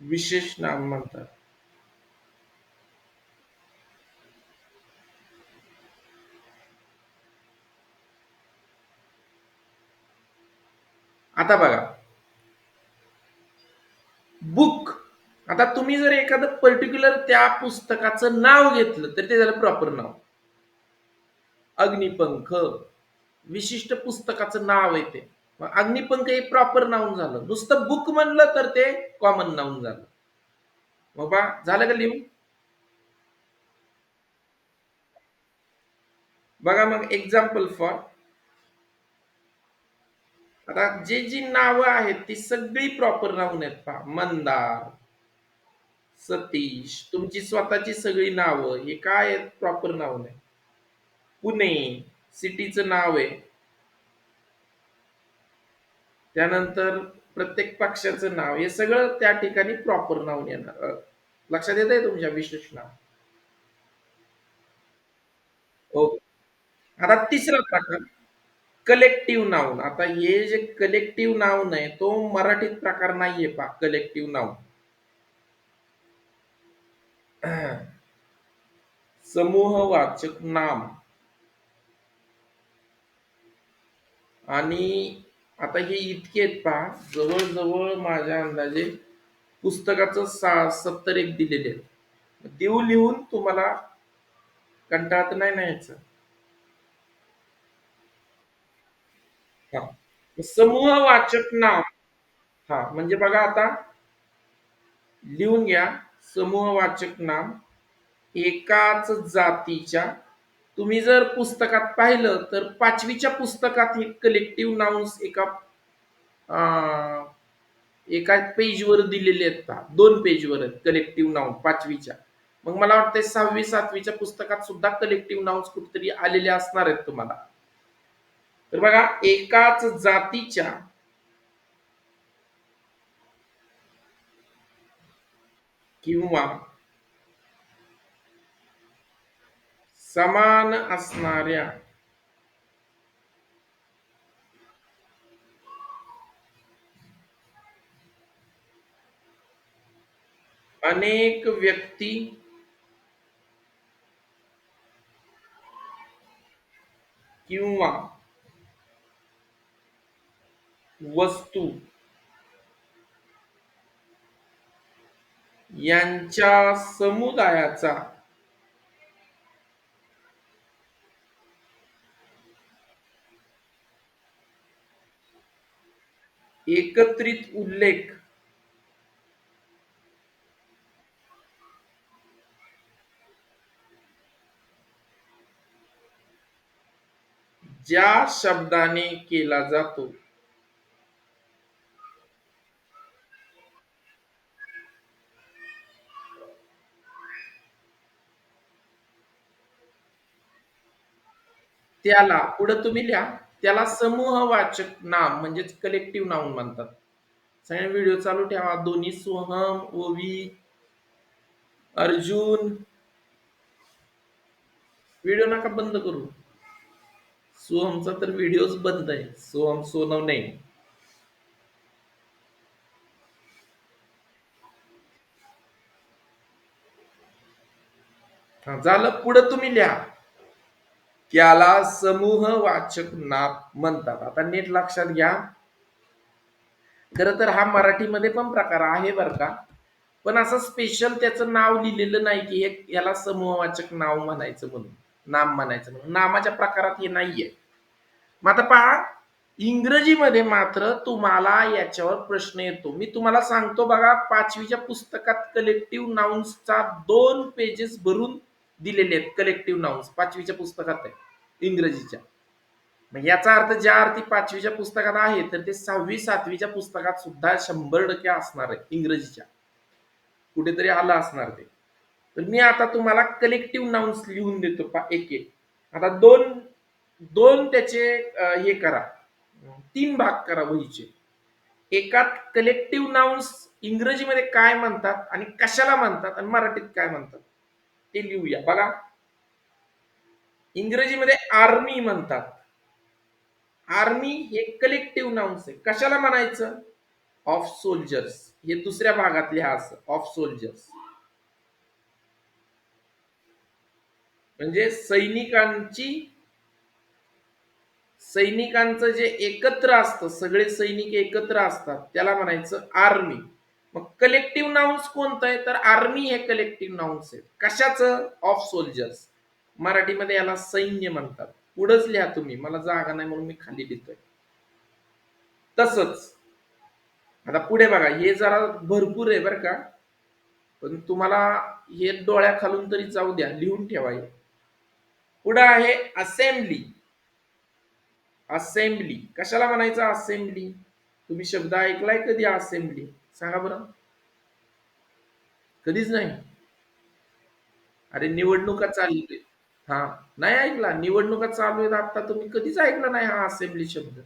विशेष नाम म्हणतात. आता बघा, बुक, आता तुम्ही जर एखादं पर्टिक्युलर त्या पुस्तकाचं नाव घेतलं तर ते झालं प्रॉपर नाव. अग्निपंख, विशिष्ट पुस्तकाचं नाव आहे ते. मग अग्निपंख हे प्रॉपर नाऊन झालं. नुसतं बुक म्हणलं तर ते कॉमन नाऊन झालं. मग बा झालं का लिहून? बघा मग एक्झाम्पल फॉर, आता जे जी नावं आहेत ती सगळी प्रॉपर नाऊन आहेत पहा. मंदार, सतीश, तुमची स्वतःची सगळी नावं हे काय आहेत? प्रॉपर नाऊन आहे. पुणे सिटीचं नाव आहे. त्यानंतर प्रत्येक पक्षाचं नाव, हे सगळं त्या ठिकाणी प्रॉपर नाऊन येणार. लक्षात येत आहे तुमच्या विशेष नाव? ओके. आता तिसरा प्रकार कलेक्टिव्ह नाऊन. आता हे जे कलेक्टिव्ह नाऊन आहे तो मराठीत प्रकार नाहीये पहा. कलेक्टिव्ह नाऊन समूहवाचक नाम. आणि आता हे इतके आहेत पहा, जवळजवळ माझ्या अंदाजे पुस्तकाचं 70 एक दिलेले आहेत. देऊ लिहून तुम्हाला कंटाळत नाही ना यायचं. हा. समूहवाचक नाम. हा म्हणजे बघा आता लिहून घ्या. समूहवाचक नाम एकाच जातीच्या, तुम्ही जर पुस्तकात पाहिलं तर 5वीच्या पुस्तकात हे कलेक्टिव्ह नाउन्स एका पेजवर दिलेले आहेत पहा. 2 पेजवर आहेत कलेक्टिव्ह नाउन 5वीच्या. मग मला वाटतंय 6वी 7वीच्या पुस्तकात सुद्धा कलेक्टिव्ह नाउन्स कुठेतरी आलेले असणार आहेत तुम्हाला. तर बघा एकाच जातीच्या किंवा समान असणाऱ्या अनेक व्यक्ती किंवा वस्तू यांच्या समुदायाचा एकत्रित उल्लेख ज्या शब्दाने केला जातो त्याला, पुढे तुम्ही लिहा, त्याला समूहवाचक नाम म्हणजेच कलेक्टिव्ह नाउन म्हणतात. सगळे व्हिडिओ चालू ठेवा. दोन्ही सोहम, ओवी, अर्जुन, व्हिडिओ नका बंद करू. सोहमचा तर व्हिडिओच बंद आहे. सोहम सोनव नाही. झालं. पुढे तुम्ही लिहा, त्याला समूहवाचक नाम म्हणतात. आता नीट लक्षात घ्या. खरं तर हा मराठीमध्ये पण प्रकार आहे बरं का, पण असं स्पेशल त्याचं नाव लिहिलेलं नाही की हे याला समूहवाचक नाव म्हणायचं म्हणून, नाम म्हणायचं म्हणून. नामाच्या प्रकारात हे नाहीये. मग आता पहा, इंग्रजीमध्ये मात्र तुम्हाला याच्यावर प्रश्न येतो. मी तुम्हाला सांगतो बघा, 5वीच्या पुस्तकात कलेक्टिव्ह नाउन्सचा 2 पेजेस भरून दिलेले आहेत. कलेक्टिव्ह नाउन्स 5वीच्या पुस्तकात आहे इंग्रजीच्या. मग याचा अर्थ ज्या अर्थी 5वीच्या पुस्तकात आहे तर ते 6वी 7वीच्या पुस्तकात सुद्धा 100% असणार आहे. इंग्रजीच्या कुठेतरी आलं असणार ते. तर मी आता तुम्हाला कलेक्टिव्ह नाउन्स लिहून देतो एक एक. आता दोन दोन त्याचे हे करा, 3 भाग करा वहीचे. एकात कलेक्टिव्ह नाउन्स इंग्रजीमध्ये काय म्हणतात आणि कशाला म्हणतात आणि मराठीत काय म्हणतात ते लिहूया. बघा, इंग्रजीमध्ये आर्मी म्हणतात. आर्मी हे कलेक्टिव्ह नाउन्स आहे. कशाला म्हणायचं? Of soldiers. हे दुसऱ्या भागात लिहा असं, ऑफ सोल्जर्स म्हणजे सैनिकांचं जे एकत्र असतं, सगळे सैनिक एकत्र असतात त्याला म्हणायचं आर्मी. मग कलेक्टिव्ह नाउन्स कोणतं आहे? तर आर्मी हे कलेक्टिव्ह नाउन्स आहे. कशाचं? Of soldiers. मराठीमध्ये याला सैन्य म्हणतात. पुढंच लिहा तुम्ही, मला जागा नाही म्हणून मी खाली लिहितोय. तसंच आता पुढे बघा, हे जरा भरपूर आहे बरं का, पण तुम्हाला हे डोळ्याखालून तरी जाऊ द्या, लिहून ठेवा हे. पुढे आहे असेंब्ली. असेंब्ली कशाला म्हणायचं असेंब्ली? तुम्ही शब्द ऐकलाय कधी असेंब्ली? सांगा बरं. कधीच नाही. अरे निवडणुका चालू आहेत. हा, नाही ऐकला. निवडणुका चालू आहेत आता, तुम्ही कधीच ऐकला नाही हा असेंब्ली शब्द?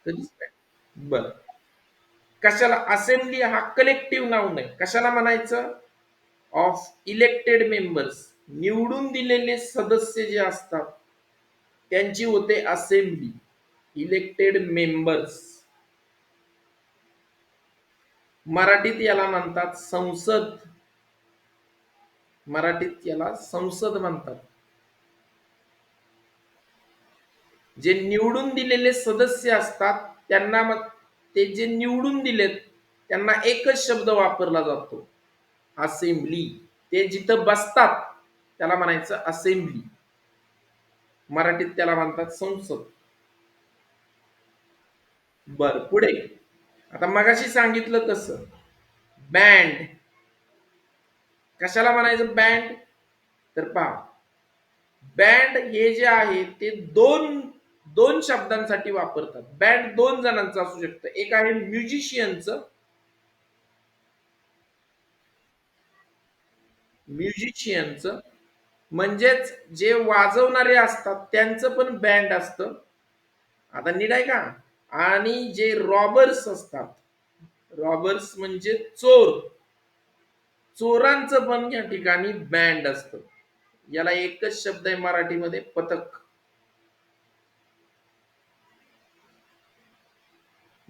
कधीच नाही. बर, कशाला असेंब्ली हा कलेक्टिव्ह नाऊन आहे. कशाला म्हणायचं? ऑफ इलेक्टेड मेंबर्स, निवडून दिलेले सदस्य जे असतात त्यांची होते असेंब्ली. Elected members. मराठीत याला म्हणतात संसद. मराठीत याला संसद म्हणतात. जे निवडून दिलेले सदस्य असतात त्यांना, मग ते जे निवडून दिलेत त्यांना एकच शब्द वापरला जातो, असेंब्ली. ते जिथं बसतात त्याला म्हणायचं असेंब्ली. मराठीत त्याला म्हणतात संसद. बर, पुढे आता मगाशी सांगितलं तसं बँड. कशाला म्हणायचं बँड? तर पहा, बँड हे जे आहे ते दोन दोन शब्दांसाठी वापरतात. बँड दोन जणांचं असू शकतं. एक आहे म्युझिशियनचं. म्युझिशियनचं म्हणजेच जे वाजवणारे असतात त्यांचं पण बँड असतं. आता नीट आहे का? आणि जे रॉबर्स असतात, रॉबर्स म्हणजे चोर, चोरांचं पण या ठिकाणी बँड असतं. याला एकच शब्द आहे मराठीमध्ये, पथक.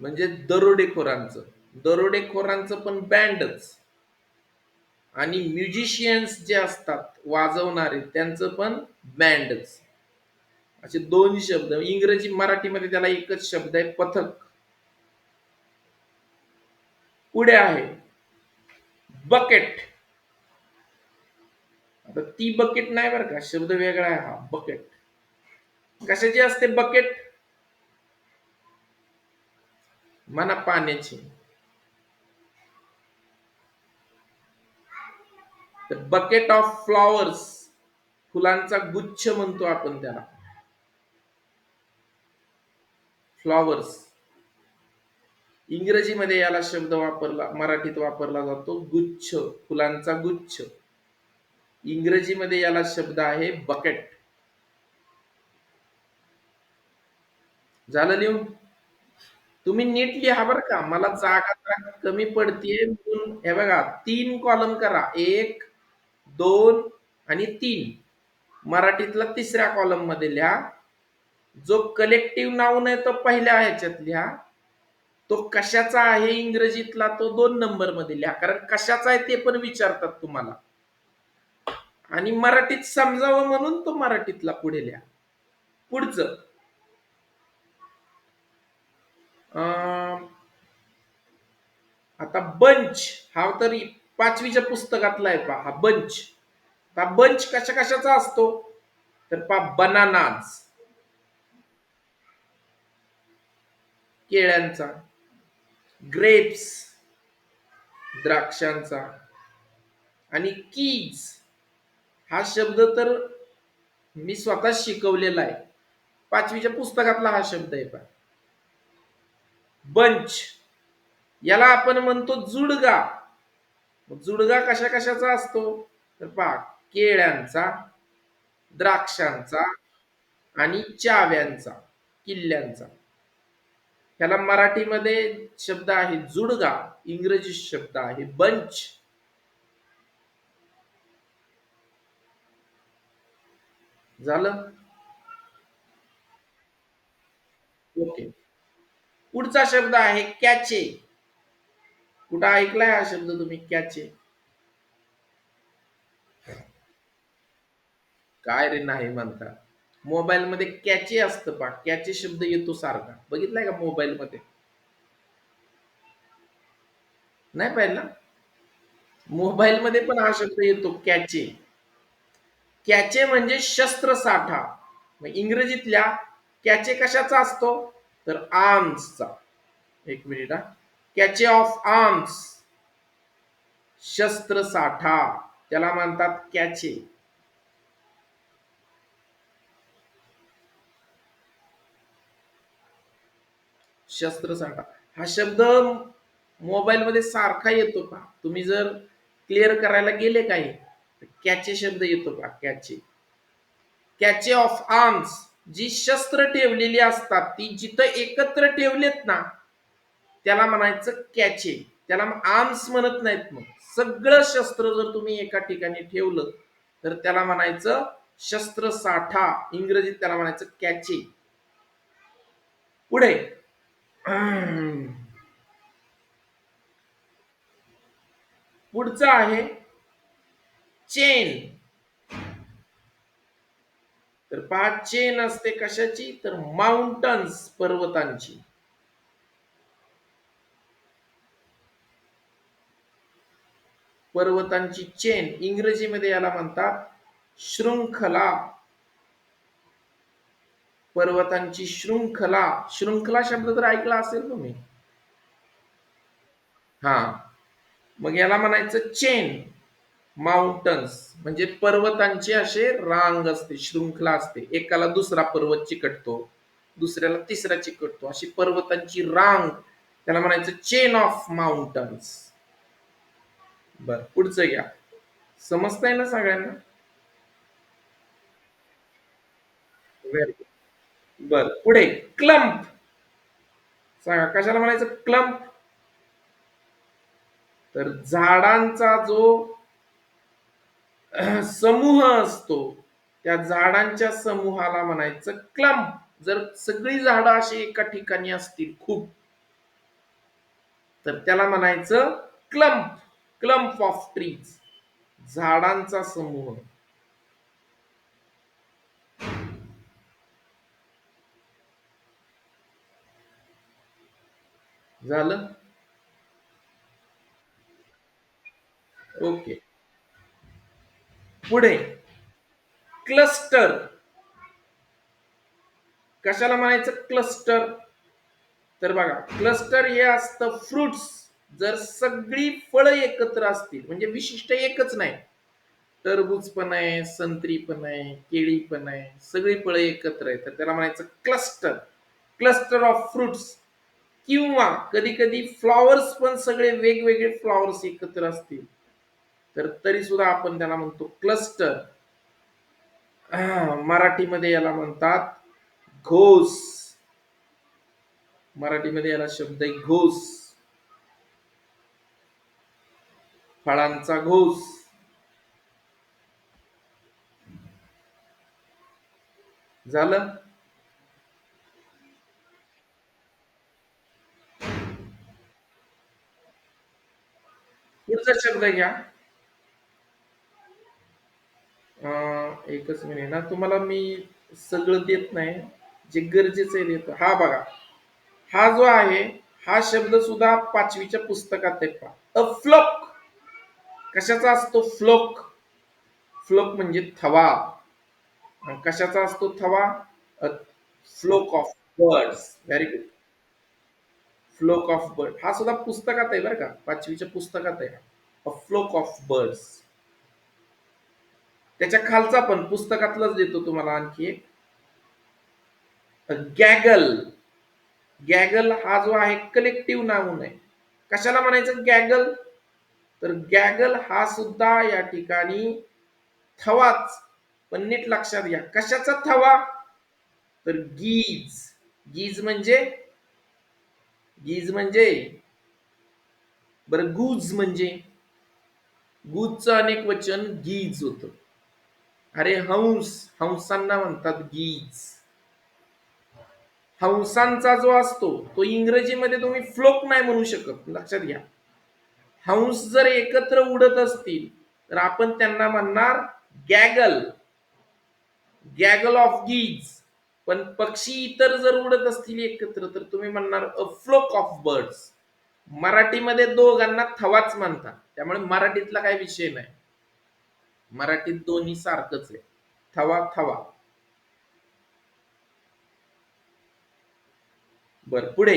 म्हणजे दरोडेखोरांचं, दरोडेखोरांचं पण बँडच. आणि म्युझिशियन्स जे असतात वाजवणारे त्यांचं पण बँडच. असे दोन शब्द. इंग्रजी मराठीमध्ये त्याला एकच शब्द आहे, पथक. पुढे आहे बकेट. आता ती बकेट नाही बरं का, शब्द वेगळा आहे हा. बकेट कशाची असते बकेट? म्हणा पाण्याची. बकेट ऑफ फ्लॉवर्स, फुलांचा गुच्छ म्हणतो आपण त्याला, फ्लॉवर्स. इंग्रजीमध्ये याला शब्द वापरला, मराठीत वापरला जातो गुच्छ, फुलांचा गुच्छ. इंग्रजीमध्ये याला शब्द आहे बकेट. झालं लिहून? तुम्ही नीट लिहा बरं का, मला जागा कमी पडतीये म्हणून. हे बघा, 3 कॉलम करा, 1, 2 आणि 3. मराठीतला तिसऱ्या कॉलम मध्ये लिहा. जो कलेक्टिव्ह नाऊन आहे तो पहिल्या ह्याच्यात लिहा. तो कशाचा आहे इंग्रजीतला तो 2 नंबर मध्ये लिहा, कारण कशाचा आहे ते पण विचारतात तुम्हाला. आणि मराठीत समजावं म्हणून तो मराठीतला पुढे लिहा. पुढचं आता बंच. हा तरी 5वीच्या पुस्तकातला आहे पहा, हा बंच. हा बंच कशा कशाचा असतो? तर पहा, बनानाज, केळ्यांचा. ग्रेप्स, द्राक्षांचा. आणि कीज हा शब्द तर मी स्वतः शिकवलेला आहे, 5वीच्या पुस्तकातला हा शब्द आहे पहा, बंच. याला आपण म्हणतो जुडगा. जुडगा कशा कशाचा असतो? तर पहा, केळ्यांचा, द्राक्षांचा आणि चाव्यांचा, किल्ल्यांचा. ह्याला मराठीमध्ये शब्द आहे जुडगा, इंग्रजी शब्द आहे बंच. झालं? ओके. पुढचा शब्द आहे कॅचे. कुठं ऐकलाय हा शब्द तुम्ही, कॅचे? काय रे नाही म्हणता? मोबाईल मध्ये कॅचे असतं पा, कॅचे शब्द येतो सारखा, बघितलाय का मोबाईल मध्ये? नाही पाहिला? मोबाईल मध्ये पण हा शब्द येतो, कॅचे. कॅचे म्हणजे शस्त्र साठा. मग इंग्रजीतल्या कॅचे कशाचा असतो तर आर्म्सचा. एक मिनिट हा. कॅचे ऑफ आर्म्स, शस्त्र साठा, त्याला म्हणतात कॅचे. शस्त्र साठा हा शब्द मोबाईल मध्ये सारखा येतो का, तुम्ही जर क्लिअर करायला गेले काही कॅचे शब्द येतो का, कॅचे. कॅचे ऑफ आर्म्स, जी शस्त्र ठेवलेली असतात ती जिथं एकत्र ठेवलेत ना त्याला म्हणायचं कॅचे. त्याला आर्म्स म्हणत नाहीत. मग सगळं शस्त्र जर तुम्ही एका ठिकाणी ठेवलं तर त्याला म्हणायचं शस्त्र साठा, इंग्रजीत त्याला म्हणायचं कॅचे. पुढे पुढचं आहे चेन. तर पहा चेन असते कशाची तर माउंटन्स, पर्वतांची. पर्वतांची चेन, इंग्रजीमध्ये याला म्हणतात शृंखला. पर्वतांची शृंखला. शृंखला शब्द तर ऐकला असेल तुम्ही. हा, मग याला म्हणायचं चेन. माउंटन्स म्हणजे पर्वतांची असे रांग असते, शृंखला असते. एकाला दुसरा पर्वत चिकटतो, दुसऱ्याला तिसरा चिकटतो, अशी पर्वतांची रांग, त्याला म्हणायचं चेन ऑफ माउंटन्स. बर, पुढचं घ्या. समजतंय ना सगळ्यांना. Very good. बर, पुढे क्लम्प. सांगा कशाला म्हणायचं क्लम्प. तर झाडांचा जो समूह असतो त्या झाडांच्या समूहाला म्हणायचं क्लम्प. जर सगळी झाडं अशी एका ठिकाणी असतील खूप तर त्याला म्हणायचं क्लम्प. क्लम्प ऑफ ट्रीज, झाडांचा समूह. झालं. ओके. पुढे क्लस्टर. कशाला म्हणायचं क्लस्टर तर बघा क्लस्टर हे असतं फ्रुट्स. जर सगळी फळं एकत्र असतील म्हणजे विशिष्ट एकच नाही, टरबूज पण आहे, संत्री पण आहे, केळी पण आहे, सगळी फळं एकत्र आहे तर त्याला म्हणायचं क्लस्टर. Cluster of fruits. किंवा कधी कधी फ्लॉवर्स पण सगळे वेगवेगळे फ्लॉवर्स एकत्र असतील तर तरी सुद्धा आपण त्याला म्हणतो क्लस्टर. मराठीमध्ये याला म्हणतात घोस. मराठीमध्ये याला शब्द आहे घोस, फळांचा घोस. झालं. पुढचा शब्द घ्या. एकच मिनिट ना, तुम्हाला मी सगळं देत नाही, जे गरजेचं आहे देतो. हा बघा, हा जो आहे हा शब्द सुद्धा पाचवीच्या पुस्तकात आहे. पहा अ फ्लोक. कशाचा असतो फ्लोक. फ्लोक म्हणजे थवा. कशाचा असतो थवा. A flock of birds. Very good. Flock of bird हा सुद्धा पुस्तकात आहे बरं का, पाचवीच्या पुस्तकात आहे. A flock of birds. त्याच्या खालचा पण पुस्तकातलाच देतो तुम्हाला आणखी एक. गॅगल. गॅगल हा जो आहे कलेक्टिव्ह नाऊन आहे. कशाला म्हणायचं गॅगल तर गॅगल हा सुद्धा या ठिकाणी थवाच. पण नीट लक्षात घ्या कशाचा थवा तर गीज. गीज म्हणजे गीज म्हणजे बरं गुज म्हणजे गुजचं अनेक वचन गीज होतं. अरे हंस, हंसांना म्हणतात गीज. हंसांचा जो असतो तो इंग्रजीमध्ये तुम्ही फ्लोक नाही म्हणू शकत, लक्षात घ्या. हंस जर एकत्र उडत असतील तर आपण त्यांना म्हणणार गॅगल. गॅगल ऑफ गीज. पण पक्षी इतर जर उडत असतील एकत्र तर तुम्ही म्हणणार अ फ्लोक ऑफ बर्ड्स. मराठीमध्ये दोघांना थवाच म्हणतात, त्यामुळे मराठीतला काही विषय नाही. मराठीत दोन्ही सारखंच आहे, थवा थवा. बर, पुढे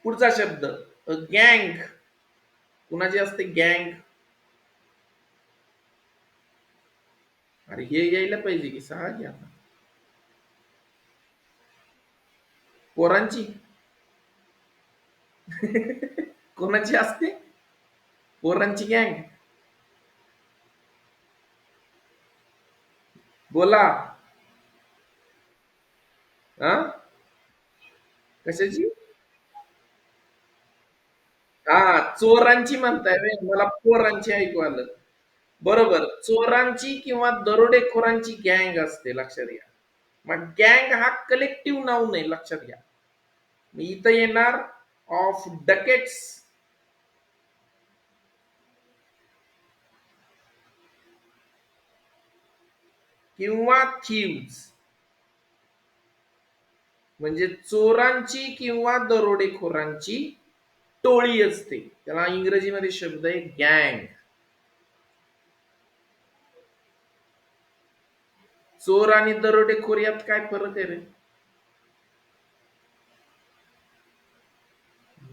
पुढचा शब्द गँग. कुणाची असते गँग? अरे हे यायला पाहिजे की, सांगा की आता. पोरांची. कोणाची असते? पोरांची गँग. बोला. हा, कशाची? हा, चोरांची म्हणताय व्हय? मला पोरांची ऐकू आलं. बरोबर, चोरांची किंवा दरोडेखोरांची गँग असते, लक्षात घ्या. मग गँग हा कलेक्टिव्ह नाव नाही, लक्षात घ्या. मी इथं येणार ऑफ डकेट्स किंवा थीव्स, म्हणजे चोरांची किंवा दरोडेखोरांची टोळी असते. त्याला इंग्रजीमध्ये शब्द आहे गँग. चोर आणि दरोडेखोर यात काय फरक आहे रे?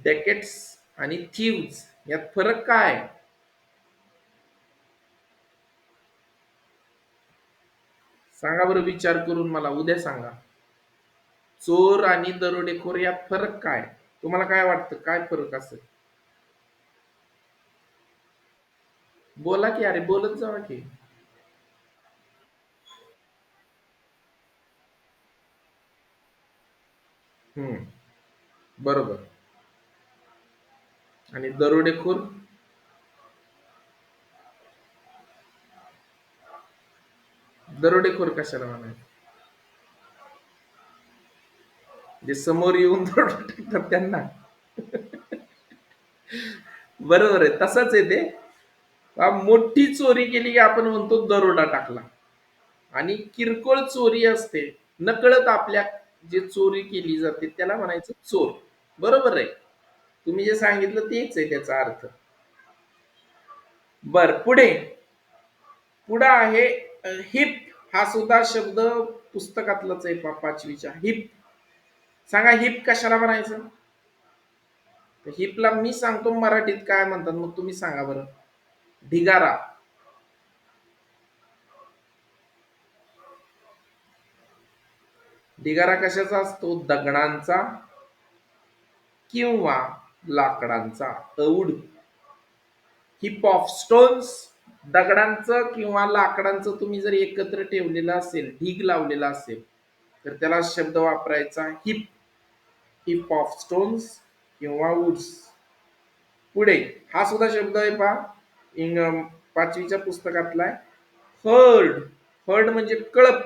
डॅकेट्स आणि थीव्स यात फरक काय? सांगा बरं, विचार करून मला उद्या सांगा. चोर आणि दरोडेखोर यात फरक काय? तुम्हाला काय वाटतं, काय फरक असेल? बोला की, अरे बोलत जावा की. हम्म, बरोबर. आणि दरोडेखोर? दरोडेखोर कशाला म्हणायचं? जे समोर येऊन दरोडा टाकतात त्यांना. बरोबर आहे, तसंच आहे ते. मोठी चोरी केली की आपण म्हणतो दरोडा टाकला. आणि किरकोळ चोरी असते, नकळत आपल्या जे चोरी केली जाते त्याला म्हणायचं चोर. बरोबर आहे. तुम्ही जे सांगितलं तेच आहे त्याचा अर्थ. बर, पुढे पुढे आहे हिप. हा सुद्धा शब्द पुस्तकातलाच आहे, पाचवीच्या. हिप. सांगा हिप कशाला म्हणायचं? हिपला मी सांगतो मराठीत काय म्हणतात, मग तुम्ही सांगा बरं. ढिगारा. ढिगारा कशाचा असतो? दगडांचा किंवा लाकडांचा. अवूड. Heap of stones. दगडांचं किंवा लाकडांचं तुम्ही जर एकत्र ठेवलेलं असेल, ढीग लावलेला असेल, तर त्याला शब्द वापरायचा हिप. हिप ऑफ स्टोन्स किंवा वुड्स. पुढे हा सुद्धा शब्द आहे पहा, पाचवीच्या पुस्तकातला आहे. हर्ड. हर्ड म्हणजे कळप.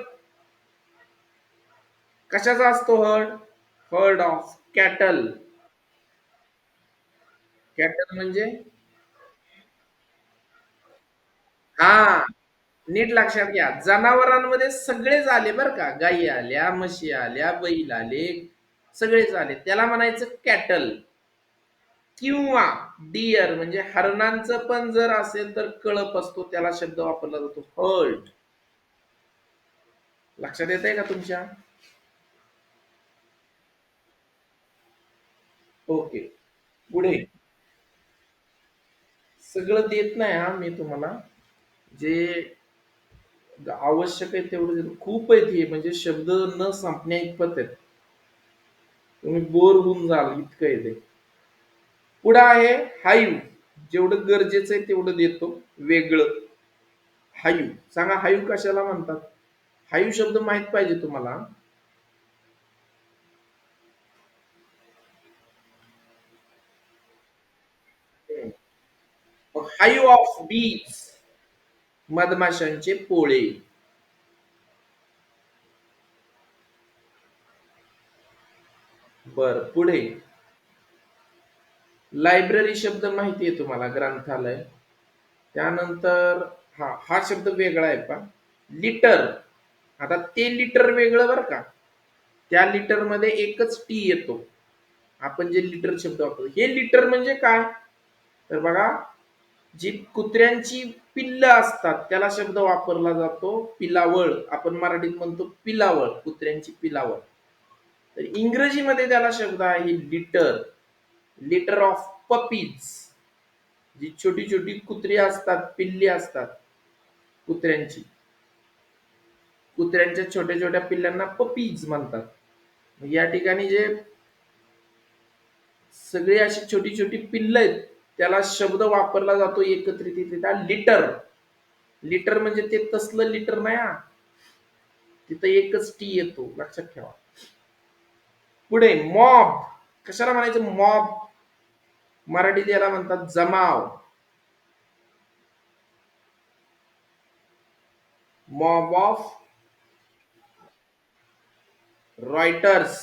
कशाचा असतो heard? Heard of cattle. Cattle म्हणजे? हा, नीट लक्षात घ्या. जनावरांमध्ये सगळेच आले बरं का. गायी आल्या, म्हशी आल्या, बैल आले, सगळेच आले, त्याला म्हणायचं कॅटल. किंवा डिअर म्हणजे हरणांचं पण जर असेल तर कळप असतो, त्याला शब्द वापरला जातो हर्ड. लक्षात येत आहे का तुमच्या? ओके, पुढे. सगळं देत नाही हा मी तुम्हाला, जे आवश्यक आहे तेवढं देतो. खूप आहेत हे, म्हणजे शब्द न संपण्या इतपत आहेत. तुम्ही बोर होऊन जाल इतकं आहे ते. पुढे आहे हाईव. जेवढं गरजेचं आहे तेवढं देतो, वेगळं. हाईव. सांगा हाईव कशाला म्हणतात? हाईव शब्द माहित पाहिजे तुम्हाला. हाईव ऑफ बीज. मधमाशांचे पोळे. बर, पुढे लायब्ररी शब्द माहिती आहे तुम्हाला, ग्रंथालय. त्यानंतर हा हा शब्द वेगळा आहे पा, लिटर. आता ते लिटर वेगळं बरं का. त्या लिटर मध्ये एकच टी येतो. आपण जे लिटर शब्द वापरतो, हे लिटर म्हणजे काय? तर बघा, जी कुत्र्यांची पिल्ल असतात त्याला शब्द वापरला जातो पिलावळ. आपण मराठीत म्हणतो पिलावळ, कुत्र्यांची पिलावळ. तर इंग्रजीमध्ये त्याला शब्द आहे लिटर. Litter of puppies. जी छोटी छोटी कुत्री असतात, पिल्ली असतात कुत्र्यांची, कुत्र्यांच्या छोट्या छोट्या पिल्लांना पपीज म्हणतात. या ठिकाणी जे सगळी अशी छोटी छोटी पिल्ल आहेत त्याला शब्द वापरला जातो एकत्रितरित्या लिटर. लिटर म्हणजे ते तसलं लिटर नाही हा, तिथं एकच टी येतो, लक्षात ठेवा. पुढे मॉब. कशाला म्हणायचं मॉब? मराठीत याला म्हणतात जमाव. Mob of Reuters.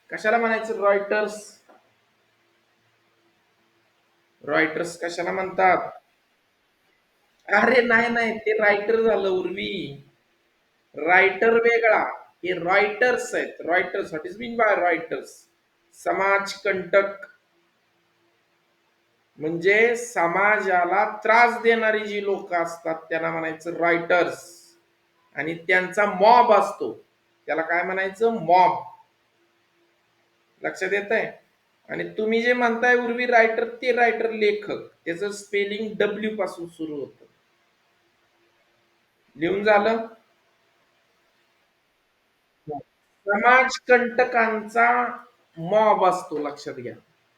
कशाला म्हणायचं रॉयटर्स? रॉयटर्स कशाला म्हणतात? अरे नाही नाही, ते रायटर झालं उर्वी. रायटर वेगळा, हे रॉयटर्स आहेत. Reuters, what is mean by Reuters? समाज कंटक, म्हणजे समाजाला त्रास देणारी जी लोक असतात त्यांना म्हणायचं रॉयटर्स. आणि त्यांचा मॉब असतो, त्याला काय म्हणायचं? मॉब. लक्षात येत आहे? आणि तुम्ही जे म्हणताय उर्वी रायटर, ते रायटर लेखक, त्याचं स्पेलिंग डब्ल्यू पासून सुरू होतं. लिहून झालं? समाजकंटकांचा मॉब असतो, लक्षात घ्या.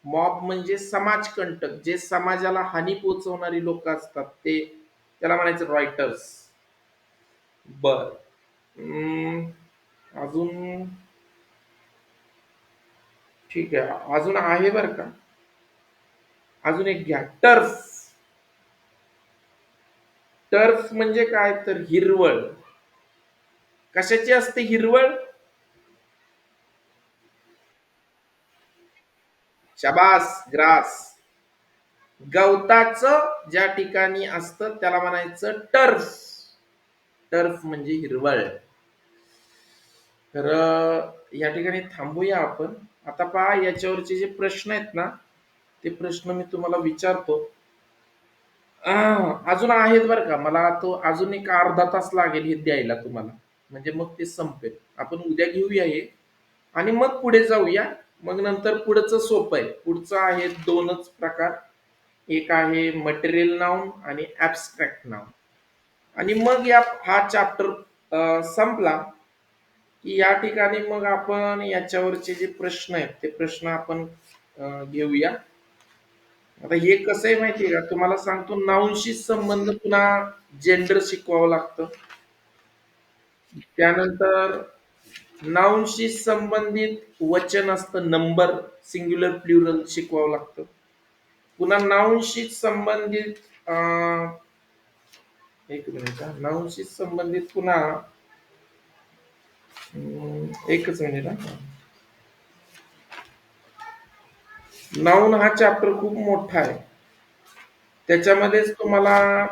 मॉब म्हणजे समाजकंटक, जे समाजाला हानी पोहोचवणारी लोक असतात ते, त्याला म्हणायचं रॉयटर्स. बर. अजून ठीक आहे, अजून आहे बर का. अजून एक घ्या, टर्फ. टर्फ म्हणजे काय? तर हिरवळ. कशाची असते हिरवळ? शाबास, ग्रास. गवताचं ज्या ठिकाणी असतं त्याला म्हणायचं टर्फ. टर्फ म्हणजे हिरवळ. तर या ठिकाणी थांबूया आपण. आता पहा, याच्यावरचे जे प्रश्न आहेत ना, ते प्रश्न मी तुम्हाला विचारतो. अजून आहेत बरं का, मला तो अजून एक अर्धा तास लागेल हे द्यायला तुम्हाला, म्हणजे मग ते संपेल. आपण उद्या घेऊया हे आणि मग पुढे जाऊया. मग नंतर पुढचं सोपं आहे. पुढचं आहे दोनच प्रकार, एक आहे मटेरियल नाउन आणि ऍब्स्ट्रॅक्ट नाउन. आणि मग हा चॅप्टर संपला की या ठिकाणी मग आपण याच्यावरचे जे प्रश्न आहेत ते प्रश्न आपण घेऊया. आता हे कसं आहे माहितीये का, तुम्हाला सांगतो, नाऊनशी संबंध पुन्हा जेंडर शिकवावं लागतं. त्यानंतर नाऊनशी संबंधित वचन असतं, नंबर, सिंग्युलर प्लुरल शिकवावं लागतं. पुन्हा नाऊनशी संबंधित एक मिनिट, नाऊनशी संबंधित पुन्हा एकच मिनिट हा. नाऊन हा चॅप्टर खूप मोठा आहे. त्याच्यामध्येच तुम्हाला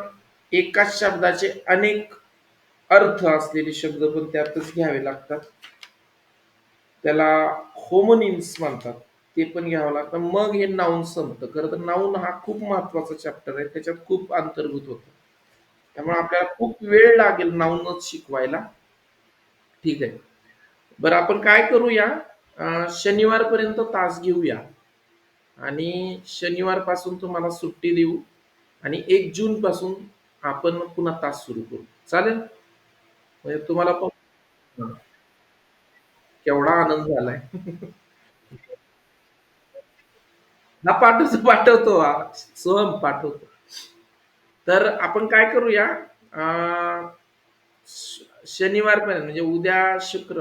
एकाच शब्दाचे अनेक अर्थ असलेले शब्द पण त्यातच घ्यावे लागतात. त्याला होमोनिम्स म्हणतात, ते पण घ्यावं लागतं. मग हे नाऊन संपतं. खरं तर नाऊन हा खूप महत्वाचा चॅप्टर आहे, त्याच्यात खूप अंतर्भूत होतं. त्यामुळे आपल्याला खूप वेळ लागेल नाऊनच शिकवायला. ठीक आहे. बरं, आपण काय करूया, शनिवारपर्यंत तास घेऊया आणि शनिवार पासून तुम्हाला सुट्टी देऊ आणि 1 जून पासून आपण पुन्हा तास सुरू करू. चालेल? म्हणजे तुम्हाला पण केवढा आनंद झालाय. हा, पाठवतो पाठवतो, हा सोहम पाठवतो. तर आपण काय करूया, शनिवारपर्यंत म्हणजे उद्या शुक्र